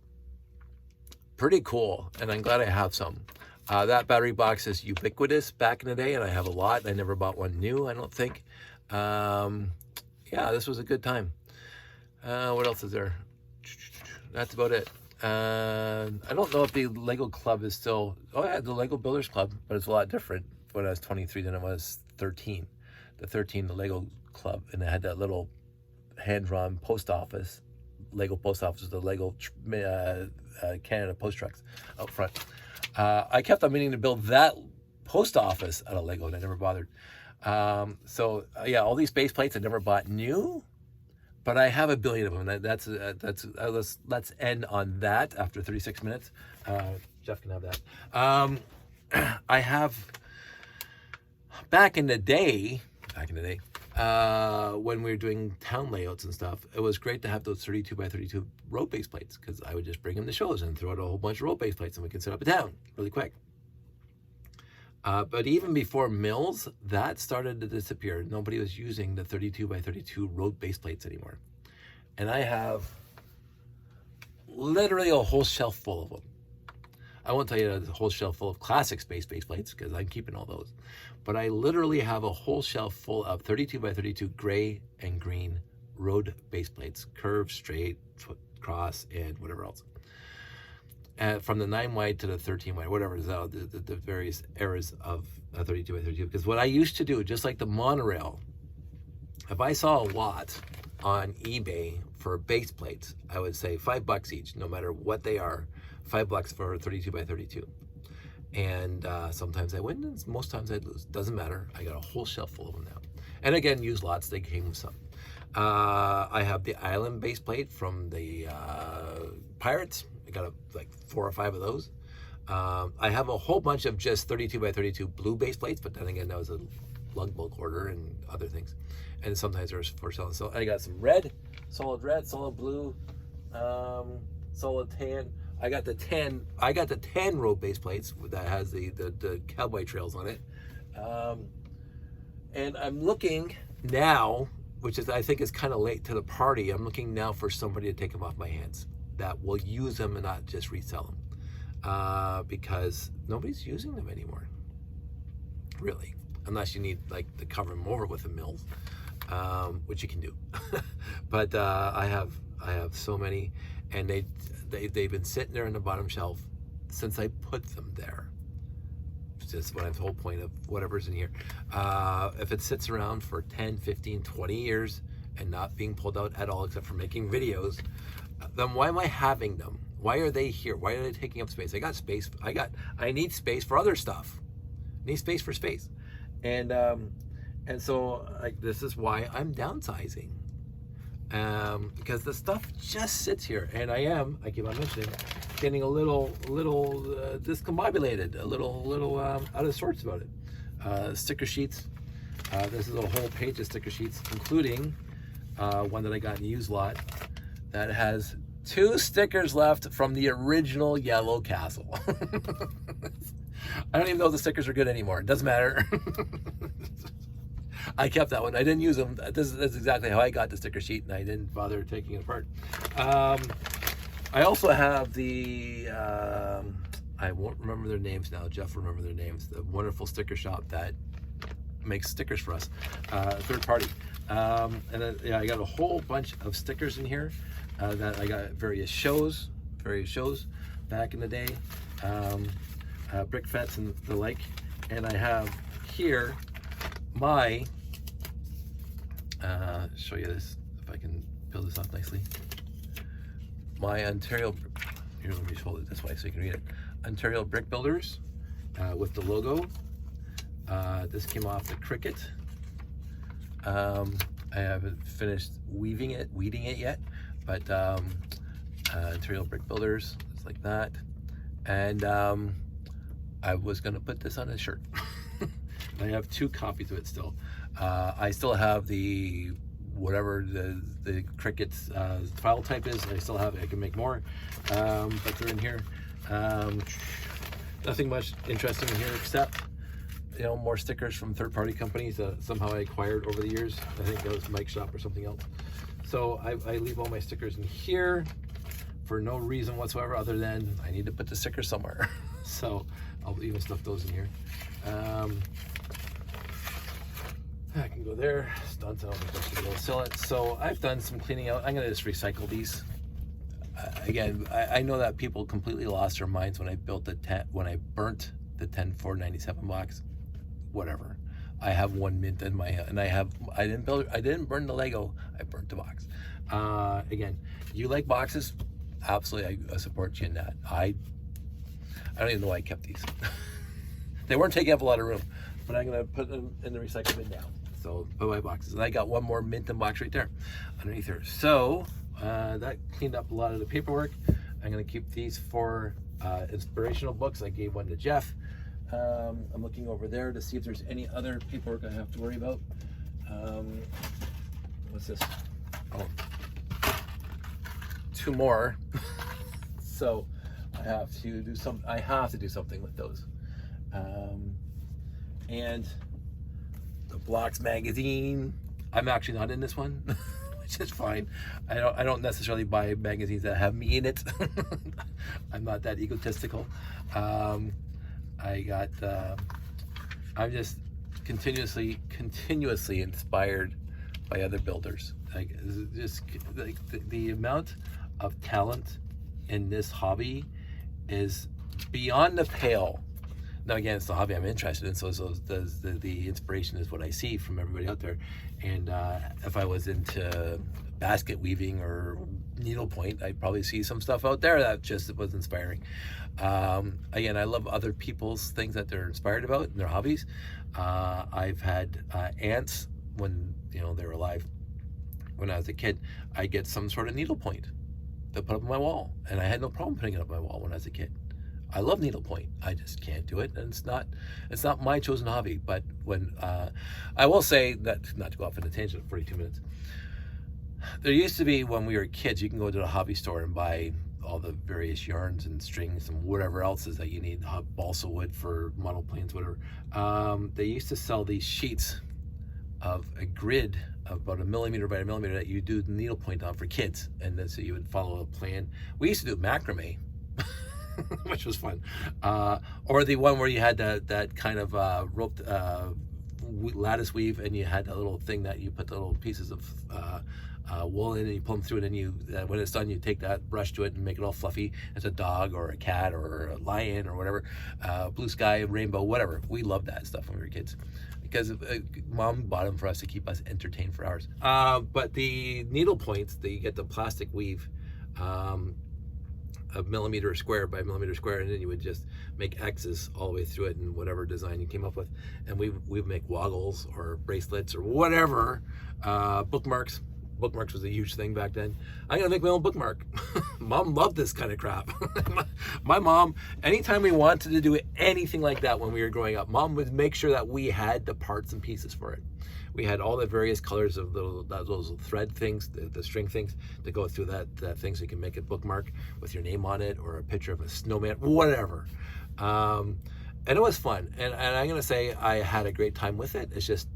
Pretty cool, and I'm glad I have some. That battery box is ubiquitous back in the day, and I have a lot. I never bought one new, I don't think. Yeah, this was a good time. What else is there? That's about it. I don't know if the Lego Club is still... Oh yeah, the Lego Builders Club, but it's a lot different when I was 23 than it was 13. The Lego Club, and it had that little hand-drawn post office. Lego post office with the Lego Canada post trucks out front. I kept on meaning to build that post office out of Lego, and I never bothered. So yeah, all these base plates I never bought new, but I have a billion of them. Let's end on that after 36 minutes. Jeff can have that. I have back in the day, when we were doing town layouts and stuff, it was great to have those 32 by 32 road base plates, because I would just bring them to shows and throw out a whole bunch of road base plates and we can set up a town really quick. But even before mills, that started to disappear. Nobody was using the 32 by 32 road base plates anymore. And I have literally a whole shelf full of them. I won't tell you the whole shelf full of classic space base plates, because I'm keeping all those. But I literally have a whole shelf full of 32 by 32 gray and green road base plates, curved, straight, cross, and whatever else. From the 9 wide to the 13 wide, whatever is the various eras of 32 by 32. Because what I used to do, just like the monorail, if I saw a lot on eBay for base plates, I would say $5 each, no matter what they are. $5 for 32 by 32. And sometimes I win, and most times I lose. Doesn't matter. I got a whole shelf full of them now. And again, used lots. They came with some. I have the island base plate from the Pirates. I got like 4 or 5 of those. I have a whole bunch of just 32 by 32 blue base plates, but then again, that was a lug bulk order and other things. And sometimes there's for selling. So I got some red, solid blue, solid tan. I got the 10 road base plates that has the cowboy trails on it. And I'm looking now, which is I think is kind of late to the party. I'm looking now for somebody to take them off my hands that will use them and not just resell them, because nobody's using them anymore, really, unless you need like to cover them over with a mill, which you can do. But I have so many, and they've been sitting there on the bottom shelf since I put them there. It's just what the whole point of whatever's in here. If it sits around for 10, 15, 20 years and not being pulled out at all except for making videos, then why am I having them? Why are they here? Why are they taking up space? I got space. I need space for other stuff. I need space for space. And so this is why I'm downsizing. Because the stuff just sits here, and I keep on mentioning, getting a little discombobulated, a little out of sorts about it. Sticker sheets. This is a whole page of sticker sheets, including one that I got in the used lot that has 2 stickers left from the original yellow castle. I don't even know if the stickers are good anymore. It doesn't matter. I kept that one. I didn't use them. That's exactly how I got the sticker sheet, and I didn't bother taking it apart. I also have the, I won't remember their names now. Jeff will remember their names. The wonderful sticker shop that makes stickers for us, third party. And then, yeah, I got a whole bunch of stickers in here that I got at various shows back in the day. brick fets and the like. And I have here my, show you this, if I can build this off nicely. My Ontario, here, let me just hold it this way so you can read it. Ontario Brick Builders with the logo. This came off the Cricut. I haven't finished weeding it yet, but Ontario Brick Builders, it's like that. And I was gonna put this on a shirt. I have 2 copies of it still. I still have the whatever the Cricut's file type is. I still have it. I can make more, but they're in here. Nothing much interesting in here except, you know, more stickers from third-party companies that somehow I acquired over the years. I think that was Mike's shop or something else. So I leave all my stickers in here for no reason whatsoever other than I need to put the sticker somewhere. So I'll even stuff those in here. I can go there. It's done, so I'm going to sell it. So I've done some cleaning out. I'm going to just recycle these. Again, I know that people completely lost their minds when I built when I burnt the 10497 box. Whatever. I have 1 mint in my, and I didn't burn the Lego. I burnt the box. Again, you like boxes? Absolutely, I support you in that. I don't even know why I kept these. They weren't taking up a lot of room, but I'm gonna put them in the recycle bin now. So put my boxes, and I got 1 more Minton box right there underneath her. So that cleaned up a lot of the paperwork. I'm gonna keep these for inspirational books. I gave one to Jeff. I'm looking over there to see if there's any other paperwork I have to worry about. What's this? Oh, 2 more. So I have to do something with those. And the Blocks magazine. I'm actually not in this one, which is fine. I don't necessarily buy magazines that have me in it. I'm not that egotistical. I'm just continuously inspired by other builders. Like, just like the amount of talent in this hobby is beyond the pale. Now again, it's the hobby I'm interested in, so the inspiration is what I see from everybody out there. And if I was into basket weaving or needlepoint, I'd probably see some stuff out there that just was inspiring. Again, I love other people's things that they're inspired about and their hobbies. I've had aunts when, you know, they were alive. When I was a kid, I get some sort of needlepoint to put up on my wall, and I had no problem putting it up on my wall when I was a kid. I love needlepoint. I just can't do it, and it's not my chosen hobby. But when I will say that, not to go off on a tangent for 42 minutes, there used to be, when we were kids, you can go to the hobby store and buy all the various yarns and strings and whatever else is that you need, balsa wood for model planes, whatever. They used to sell these sheets of a grid of about 1 millimeter by 1 millimeter that you do needlepoint on for kids, and then so you would follow a plan. We used to do macrame, which was fun, or the one where you had that kind of roped lattice weave, and you had a little thing that you put the little pieces of wool in, and you pull them through it, and you when it's done, you take that brush to it and make it all fluffy. It's a dog or a cat or a lion or whatever, blue sky, rainbow, whatever. We loved that stuff when we were kids, because Mom bought them for us to keep us entertained for hours. But the needle points, you get the plastic weave, a millimeter square by millimeter square, and then you would just make X's all the way through it in whatever design you came up with, and we would make woggles or bracelets or whatever. Bookmarks was a huge thing back then. I'm gonna make my own bookmark. Mom loved this kind of crap. My mom, anytime we wanted to do anything like that when we were growing up, Mom would make sure that we had the parts and pieces for it. We had all the various colors of those thread things, the string things, to go through that thing, so you can make a bookmark with your name on it or a picture of a snowman, whatever. And it was fun. And I'm gonna say I had a great time with it. It's just,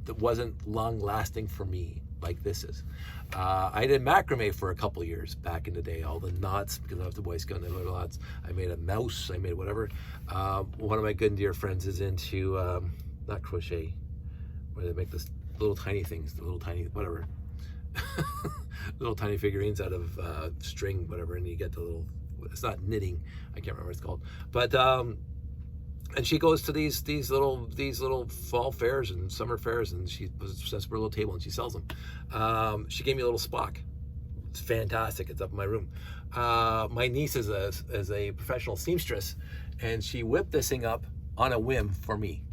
it wasn't long lasting for me like this is. I did macrame for a couple years back in the day, all the knots, because I was the Boy Scout and the little knots. I made a mouse, I made whatever. One of my good and dear friends is into, not crochet, where they make this little tiny things, the little tiny, whatever, little tiny figurines out of string, whatever, and you get the little it's not knitting. I can't remember what it's called. But and she goes to these little fall fairs and summer fairs, and she sets up her little table and she sells them. She gave me a little Spock. It's fantastic. It's up in my room. My niece is a professional seamstress, and she whipped this thing up on a whim for me.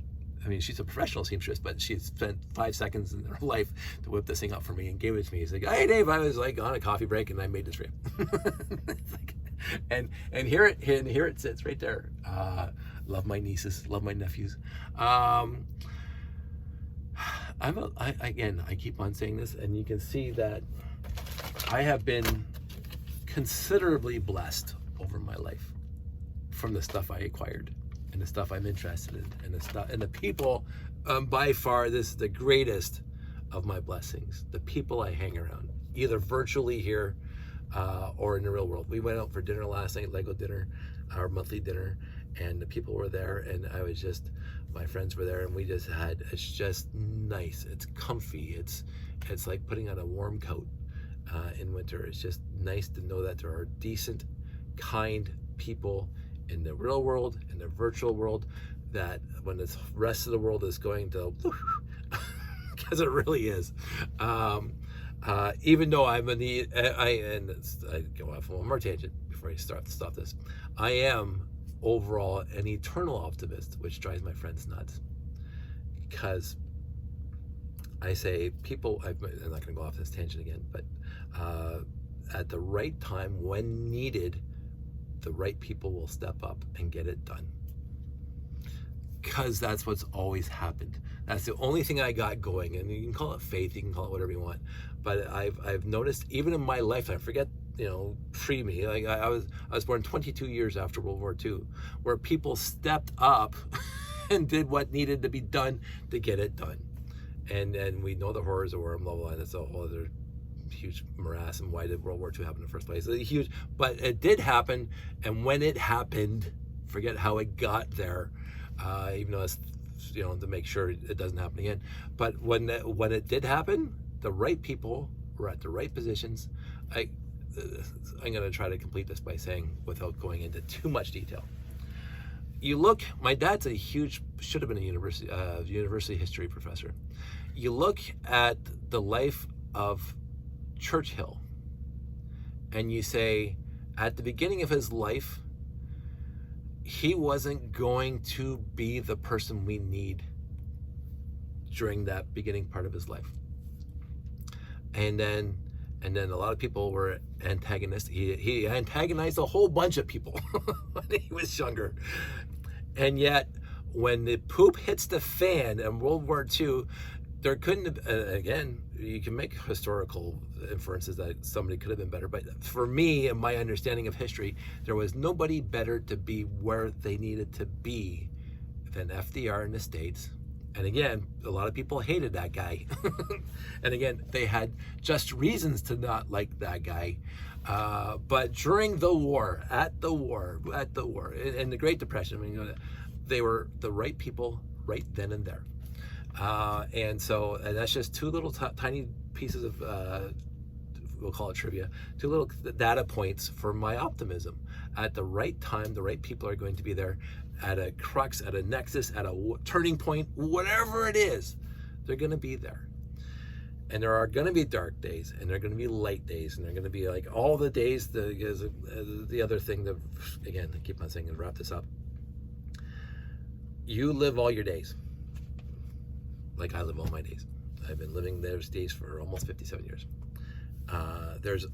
I mean, she's a professional seamstress, but she spent 5 seconds in her life to whip this thing up for me and gave it to me. He's like, "Hey, Dave, I was like on a coffee break and I made this for you." and here it sits right there. Love my nieces, love my nephews. I keep on saying this, and you can see that I have been considerably blessed over my life from the stuff I acquired and the stuff I'm interested in, and the people. By far, this is the greatest of my blessings. The people I hang around, either virtually here or in the real world. We went out for dinner last night, Lego dinner, our monthly dinner, and the people were there, and my friends were there, and we just had. It's just nice. It's comfy. It's like putting on a warm coat in winter. It's just nice to know that there are decent, kind people in the real world, in the virtual world, that when the rest of the world is going to, because it really is. Even though I go off on one more tangent before I stop this. I am overall an eternal optimist, which drives my friends nuts, because I say people, I'm not going to go off this tangent again, but at the right time, when needed, the right people will step up and get it done. Because that's what's always happened. That's the only thing I got going, and you can call it faith, you can call it whatever you want. But I've noticed, even in my lifetime, forget, pre me, like I was born 22 years after World War II, where people stepped up and did what needed to be done to get it done. And we know the horrors of war and blah, blah, and it's a whole other huge morass. And why did World War II happen in the first place? It's huge, but it did happen. And when it happened, forget how it got there, even though it's, to make sure it doesn't happen again. But when it did happen, the right people were at the right positions. I'm going to try to complete this by saying, without going into too much detail. You look, my dad's should have been a university history professor. You look at the life of Churchill, and you say, at the beginning of his life, he wasn't going to be the person we need during that beginning part of his life. And then a lot of people were antagonistic. He antagonized a whole bunch of people when he was younger. And yet, when the poop hits the fan in World War II, there couldn't have, again, you can make historical inferences that somebody could have been better, but for me and my understanding of history, there was nobody better to be where they needed to be than FDR in the States. And again, a lot of people hated that guy. And again, they had just reasons to not like that guy. But during the war, at the war, in the Great Depression, they were the right people right then and there. And that's just two little tiny pieces of, we'll call it trivia, two little data points for my optimism. At the right time, the right people are going to be there at a crux, at a nexus, at a turning point, whatever it is, they're going to be there. And there are going to be dark days, and there are going to be light days, and they're going to be like all the days. The other thing that, again, I keep on saying, and wrap this up. You live all your days. Like I live all my days. I've been living those days for almost 57 years. There's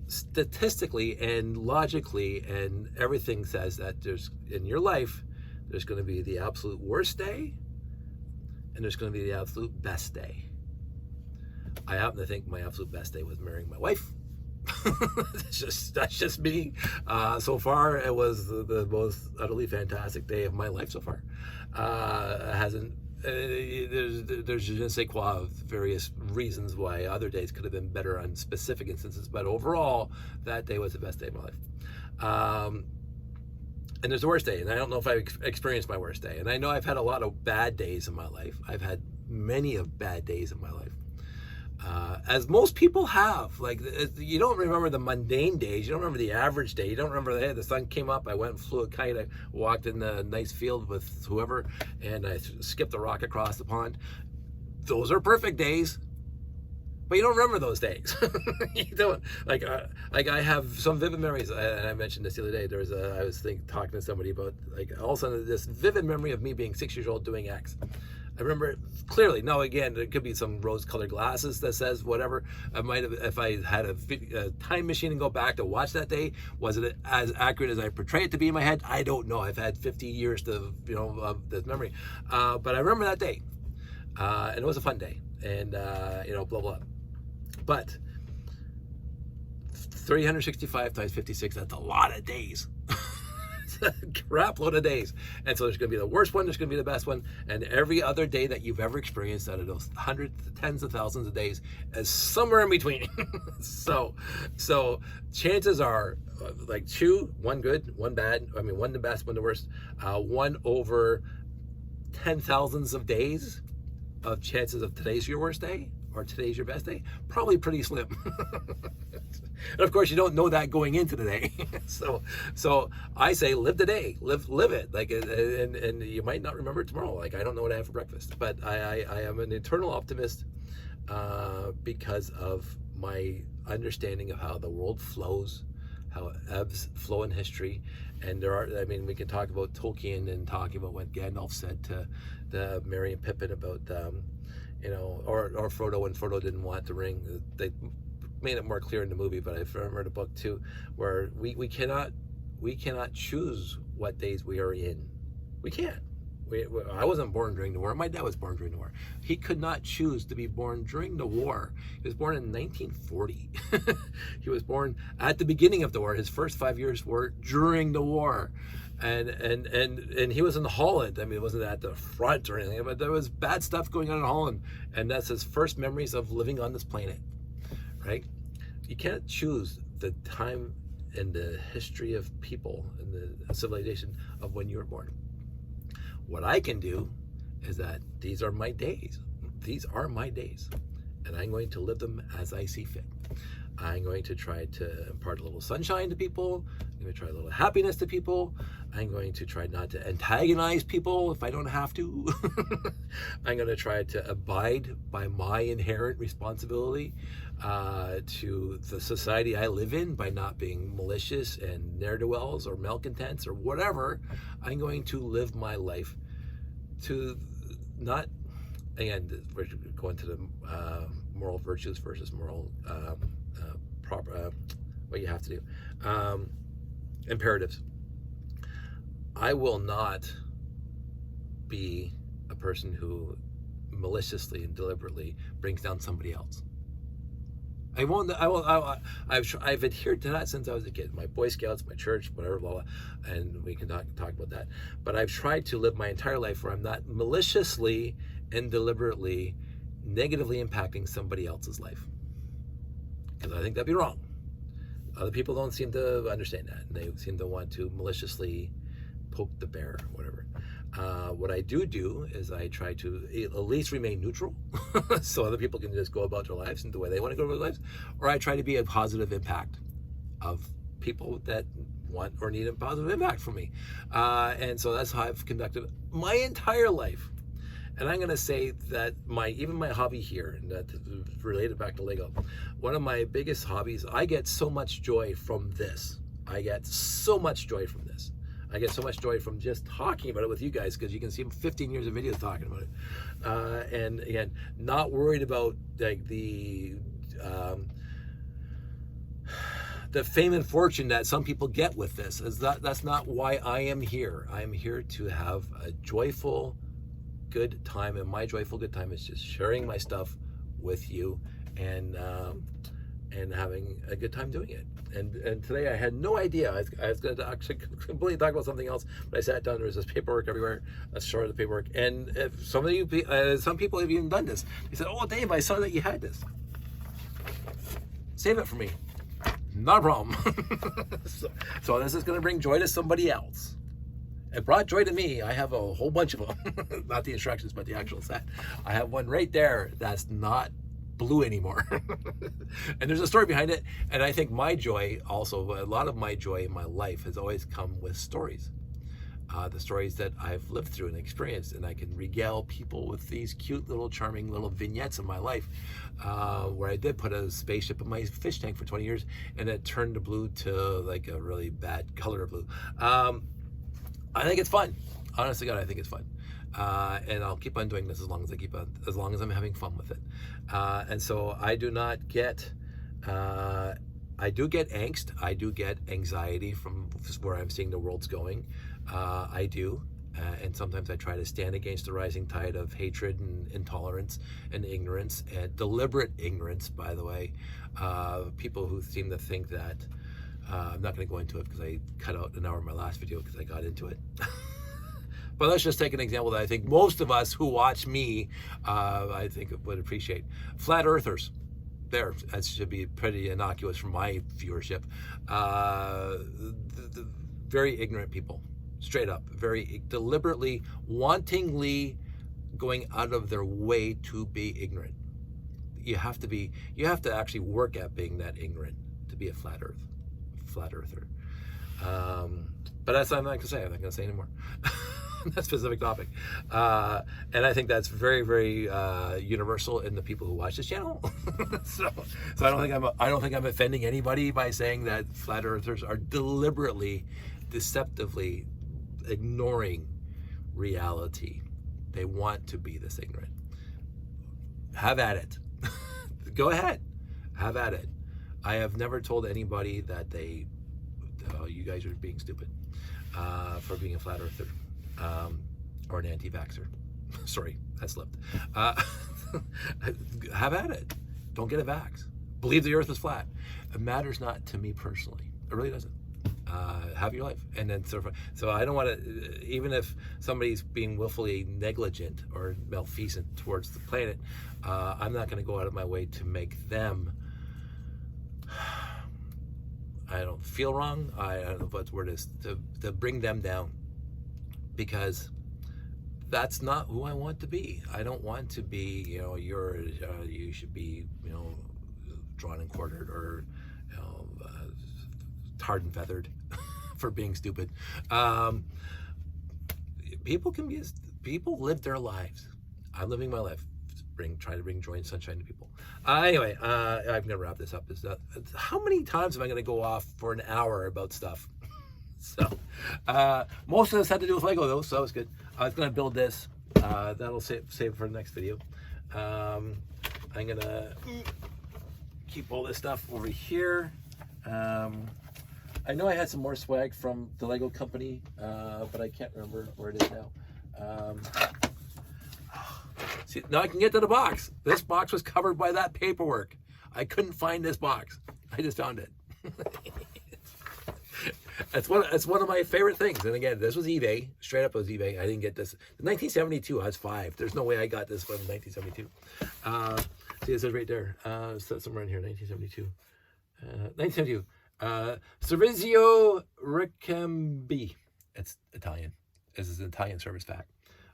statistically and logically, and everything says that in your life, there's going to be the absolute worst day, and there's going to be the absolute best day. I happen to think my absolute best day was marrying my wife. That's just me. So far, it was the most utterly fantastic day of my life so far. There's je ne sais quoi of various reasons why other days could have been better on specific instances, but overall, that day was the best day of my life. And there's the worst day, and I don't know if I've experienced my worst day. And I know I've had a lot of bad days in my life. I've had many of bad days in my life. as most people have. Like, you don't remember the mundane days. You don't remember the average day. You don't remember, hey, the sun came up, I went and flew a kite, I walked in the nice field with whoever, and I skipped a rock across the pond. Those are perfect days. But you don't remember those days. You don't. Like I have some vivid memories, and I mentioned this the other day. I was talking to somebody about, like, all of a sudden this vivid memory of me being 6 years old doing X. I remember it clearly. Now, again, there could be some rose-colored glasses that says whatever. I might have, if I had a time machine and go back to watch that day, was it as accurate as I portray it to be in my head? I don't know. I've had 50 years to, of this memory, but I remember that day, and it was a fun day, and blah blah. But 365 times 56, that's a lot of days. It's a crap load of days. And so there's going to be the worst one, there's going to be the best one, and every other day that you've ever experienced out of those hundreds, tens of thousands of days is somewhere in between. So chances are, like, one good, one bad, one the best, one the worst, 1 over 10,000s of days of chances of today's your worst day or today's your best day, probably pretty slim. And of course, you don't know that going into the day. So I say, live the day, live it. Like, and you might not remember tomorrow. Like, I don't know what I have for breakfast, but I am an eternal optimist because of my understanding of how the world flows, how it ebbs flow in history. And we can talk about Tolkien and talking about what Gandalf said to the Merry and Pippin about, or Frodo when Frodo didn't want the ring. They made it more clear in the movie, but I've read a book too, where we cannot choose what days we are in. We can't. I wasn't born during the war. My dad was born during the war. He could not choose to be born during the war. He was born in 1940. He was born at the beginning of the war. His first 5 years were during the war. And he was in Holland. It wasn't at the front or anything, but there was bad stuff going on in Holland. And that's his first memories of living on this planet, right? You can't choose the time and the history of people and the civilization of when you were born. What I can do is that these are my days. These are my days. And I'm going to live them as I see fit. I'm going to try to impart a little sunshine to people. I'm going to try a little happiness to people. I'm going to try not to antagonize people if I don't have to. I'm going to try to abide by my inherent responsibility to the society I live in by not being malicious and ne'er-do-wells or malcontents or whatever. I'm going to live my life to not, again, we're going to the moral virtues versus moral what you have to do, imperatives. I will not be a person who maliciously and deliberately brings down somebody else. I won't. I've adhered to that since I was a kid. My Boy Scouts, my church, whatever, blah, blah, and we can talk about that. But I've tried to live my entire life where I'm not maliciously and deliberately negatively impacting somebody else's life, because I think that'd be wrong. Other people don't seem to understand that, and they seem to want to maliciously poke the bear or whatever. What I do is I try to at least remain neutral so other people can just go about their lives and the way they want to go about their lives, or I try to be a positive impact of people that want or need a positive impact from me. And so that's how I've conducted my entire life. And I'm going to say that even my hobby here, and that related back to Lego, one of my biggest hobbies, I get so much joy from this. I get so much joy from this. I get so much joy from just talking about it with you guys, because you can see 15 years of videos talking about it. And again, not worried about like the fame and fortune that some people get with this. That's not why I am here. I am here to have a joyful, good time, and my joyful good time is just sharing my stuff with you and having a good time doing it. And today I had no idea. I was going to actually completely talk about something else, but I sat down. There was this paperwork everywhere, a short of the paperwork, and if some people have even done this. They said, "Oh, Dave, I saw that you had this. Save it for me." Not a problem. So this is going to bring joy to somebody else. It brought joy to me. I have a whole bunch of them. Not the instructions, but the actual set. I have one right there that's not blue anymore. And there's a story behind it. And I think my joy also, a lot of my joy in my life has always come with stories. The stories that I've lived through and experienced, and I can regale people with these cute little charming little vignettes of my life, where I did put a spaceship in my fish tank for 20 years and it turned the blue to like a really bad color of blue. I think it's fun. Honestly, God, I think it's fun. And I'll keep on doing this as long as I'm having fun with it. And so I do not get, I do get angst. I do get anxiety from where I'm seeing the world's going. I do. And sometimes I try to stand against the rising tide of hatred and intolerance and ignorance, and deliberate ignorance, by the way. People who seem to think that, I'm not going to go into it because I cut out an hour of my last video because I got into it. But let's just take an example that I think most of us who watch me, I think would appreciate. Flat earthers. There, that should be pretty innocuous from my viewership. The very ignorant people, straight up, very deliberately, wantingly going out of their way to be ignorant. You have to actually work at being that ignorant to be a flat earther. But that's what I'm not gonna say. I'm not gonna say anymore. That specific topic. And I think that's very, very universal in the people who watch this channel. so I don't think I'm offending anybody by saying that flat earthers are deliberately, deceptively ignoring reality. They want to be this ignorant. Have at it. Go ahead. Have at it. I have never told anybody that you guys are being stupid for being a flat earther. Or an anti-vaxxer. Sorry, that slipped. Have at it. Don't get a vax. Believe the earth is flat. It matters not to me personally. It really doesn't. Have your life. And then so I don't want to, even if somebody's being willfully negligent or malfeasant towards the planet, I'm not going to go out of my way to make them, I don't feel wrong. I don't know what the word is, to bring them down. Because that's not who I want to be. I don't want to be, you should be, drawn and quartered or, tarred and feathered for being stupid. People live their lives. I'm living my life. Try to bring joy and sunshine to people. Anyway, I'm gonna wrap this up. How many times am I gonna go off for an hour about stuff? So, most of this had to do with Lego though, so that was good. I was going to build this. That'll save for the next video. I'm going to keep all this stuff over here. I know I had some more swag from the Lego company, but I can't remember where it is now. See, now I can get to the box. This box was covered by that paperwork. I couldn't find this box. I just found it. It's one of my favorite things. And again, this was eBay. Straight up, it was eBay. I didn't get this. 1972, I was 5. There's no way I got this from 1972. See, it says right there. So somewhere in here, 1972. 1972. Servizio Ricambi. It's Italian. This is an Italian service pack.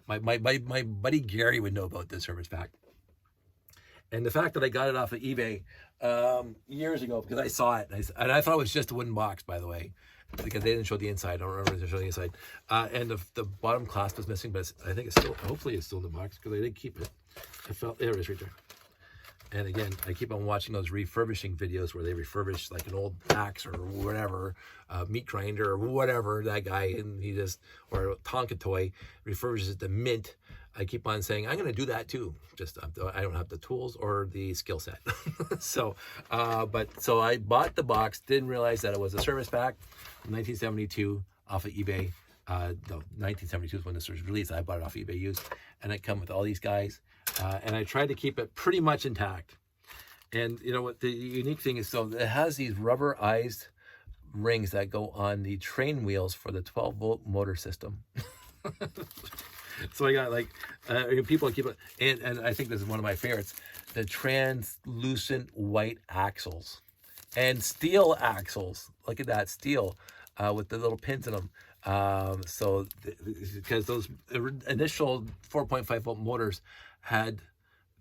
My buddy Gary would know about this service pack. And the fact that I got it off of eBay years ago, because I saw it, and I thought it was just a wooden box, by the way, because they didn't show the inside. I don't remember if they showed the inside. And the bottom clasp was missing, but I think it's still, hopefully it's still in the box, because I did keep it. There it is right there. And again, I keep on watching those refurbishing videos where they refurbish like an old axe or whatever, meat grinder or whatever, that guy, and or a Tonka toy, refurbishes it to mint. I keep on saying, I'm going to do that too. Just, I don't have the tools or the skill set. So I bought the box, didn't realize that it was a service pack from 1972 off of eBay. No, 1972 is when this was released. I bought it off eBay used, and it come with all these guys. And I tried to keep it pretty much intact. And you know what the unique thing is, so it has these rubberized rings that go on the train wheels for the 12-volt motor system. So I got like, people keep it, and I think this is one of my favorites, the translucent white axles and steel axles. Look at that, steel with the little pins in them. Because those initial 4.5 volt motors had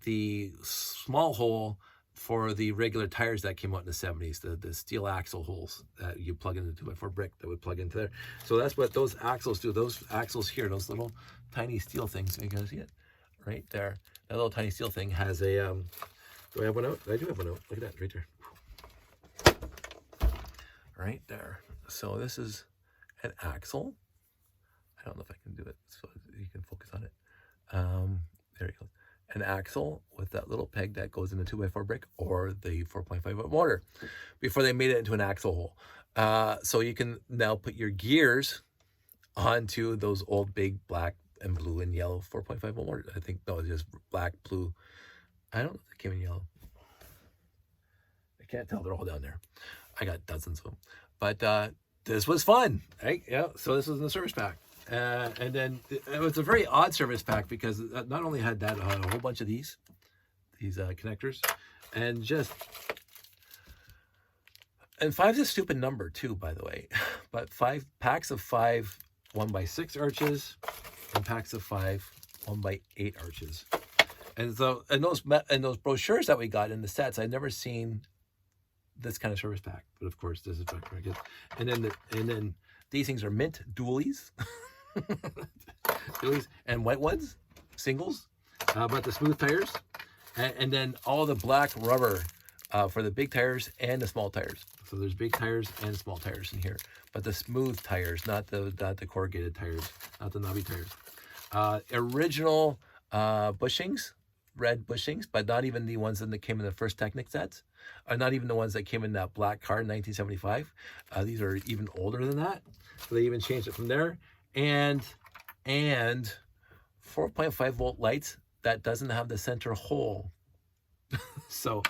the small hole for the regular tires that came out in the 70s, the steel axle holes that you plug into 2x4 brick that would plug into there. So that's what those axles do. Those axles here, those little tiny steel things, you can see it right there. That little tiny steel thing has a, do I have one out? I do have one out. Look at that right there. Right there. So this is an axle. I don't know if I can do it so you can focus on it. There you go. An axle with that little peg that goes in the 2x4 brick or the 4.5 volt motor before they made it into an axle hole. So you can now put your gears onto those old big black and blue and yellow 4.5 volt motors. I think, no, it's just black, blue. I don't know if they came in yellow. I can't tell. They're all down there. I got dozens of them. But this was fun, right? Yeah, so this was in the service pack. And then it was a very odd service pack because not only had that, a whole bunch of these connectors, and 5 is a stupid number too, by the way. But 5 packs of 5 1x6 arches, and packs of 5 1x8 arches. And so, and those brochures that we got in the sets, I'd never seen this kind of service pack. But of course, this is very good. And then these things are mint dualies. And white ones, singles, but the smooth tires, and then all the black rubber for the big tires and the small tires. So there's big tires and small tires in here, but the smooth tires, not the corrugated tires, not the knobby tires. Original bushings, red bushings, but not even the ones that came in the first Technic sets, or not even the ones that came in that black car in 1975. These are even older than that. So they even changed it from there. And 4.5 volt lights that doesn't have the center hole. So,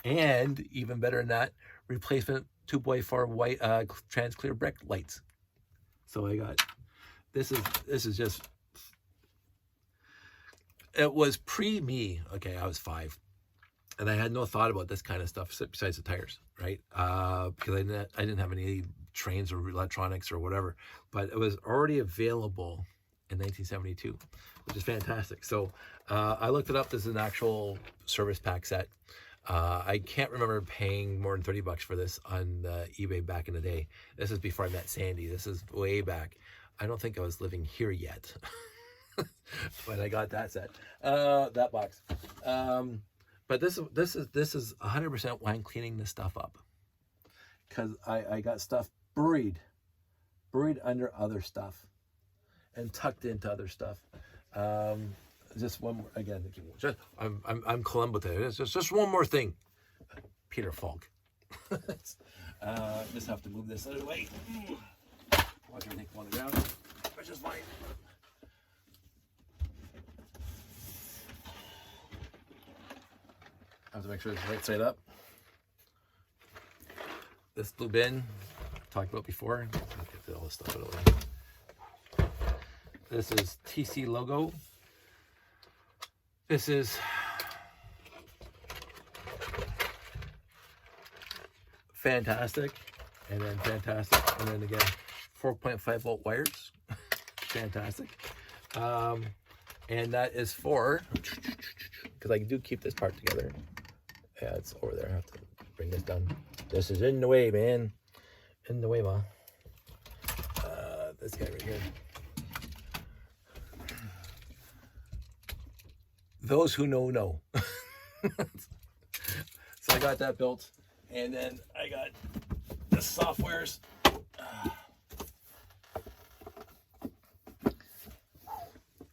and even better than that, replacement 2x4 white trans clear brick lights. So I got, this is just, it was pre-me. Okay, I was 5. And I had no thought about this kind of stuff besides the tires, right? Because I didn't have any trains or electronics or whatever, but it was already available in 1972, which is fantastic. So I looked it up. This is an actual service pack set. I can't remember paying more than $30 for this on eBay back in the day. This is before I met Sandy. This is way back. I don't think I was living here yet, but I got that set, that box. But this is 100% why I'm cleaning this stuff up, because I got stuff buried under other stuff and tucked into other stuff. Just one more, again, I'm Columbo today. It's just one more thing. Peter Falk. Just have to move this out of the way. Watch everything fall on the ground, which is fine. I have to make sure it's right side up. This blue bin, I've talked about before. I'll get all this stuff out of the way. This is TC logo. This is fantastic, and then fantastic, and then again 4.5 volt wires. Fantastic. And that is for, because I do keep this part together. Yeah, it's over there. I have to bring this down. This is in the way, man. In the way, ma. This guy right here. Those who know, know. So I got that built. And then I got the softwares.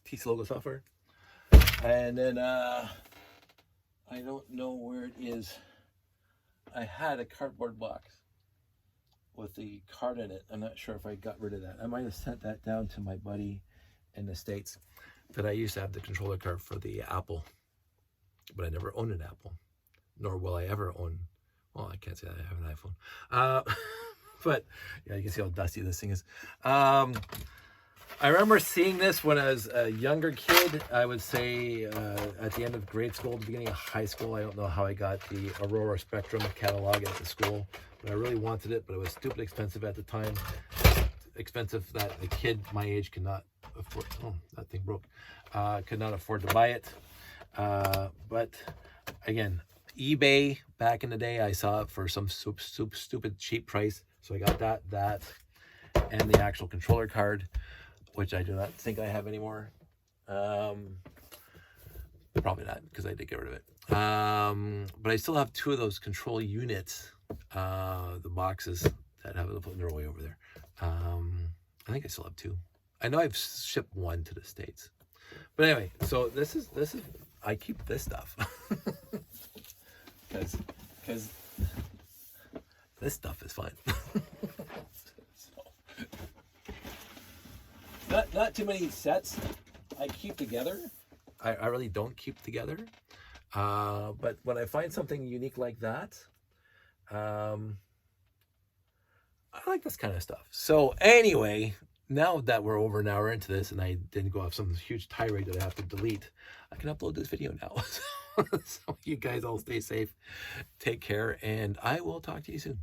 TC logo software. And then I don't know where it is. I had a cardboard box with the card in it. I'm not sure if I got rid of that. I might have sent that down to my buddy in the States, that I used to have the controller card for the Apple, but I never owned an Apple, nor will I ever own. Well, I can't say that I have an iPhone. But yeah, you can see how dusty this thing is. I remember seeing this when I was a younger kid. I would say at the end of grade school, the beginning of high school. I don't know how I got the Aurora Spectrum catalog at the school, but I really wanted it, but it was stupid expensive at the time. Expensive that a kid my age could not afford. Oh, that thing broke. Could not afford to buy it. But again, eBay back in the day, I saw it for some stupid cheap price. So I got that, and the actual controller card, which I do not think I have anymore. Probably not, because I did get rid of it. But I still have 2 of those control units, the boxes that have the they're way over there. I think I still have 2. I know I've shipped 1 to the States. But anyway, so this is I keep this stuff because this stuff is fun. So, not too many sets I keep together. I really don't keep together. But when I find something unique like that, I like this kind of stuff. So anyway, now that we're over an hour into this and I didn't go off some huge tirade that I have to delete, I can upload this video now. So you guys all stay safe, take care, and I will talk to you soon.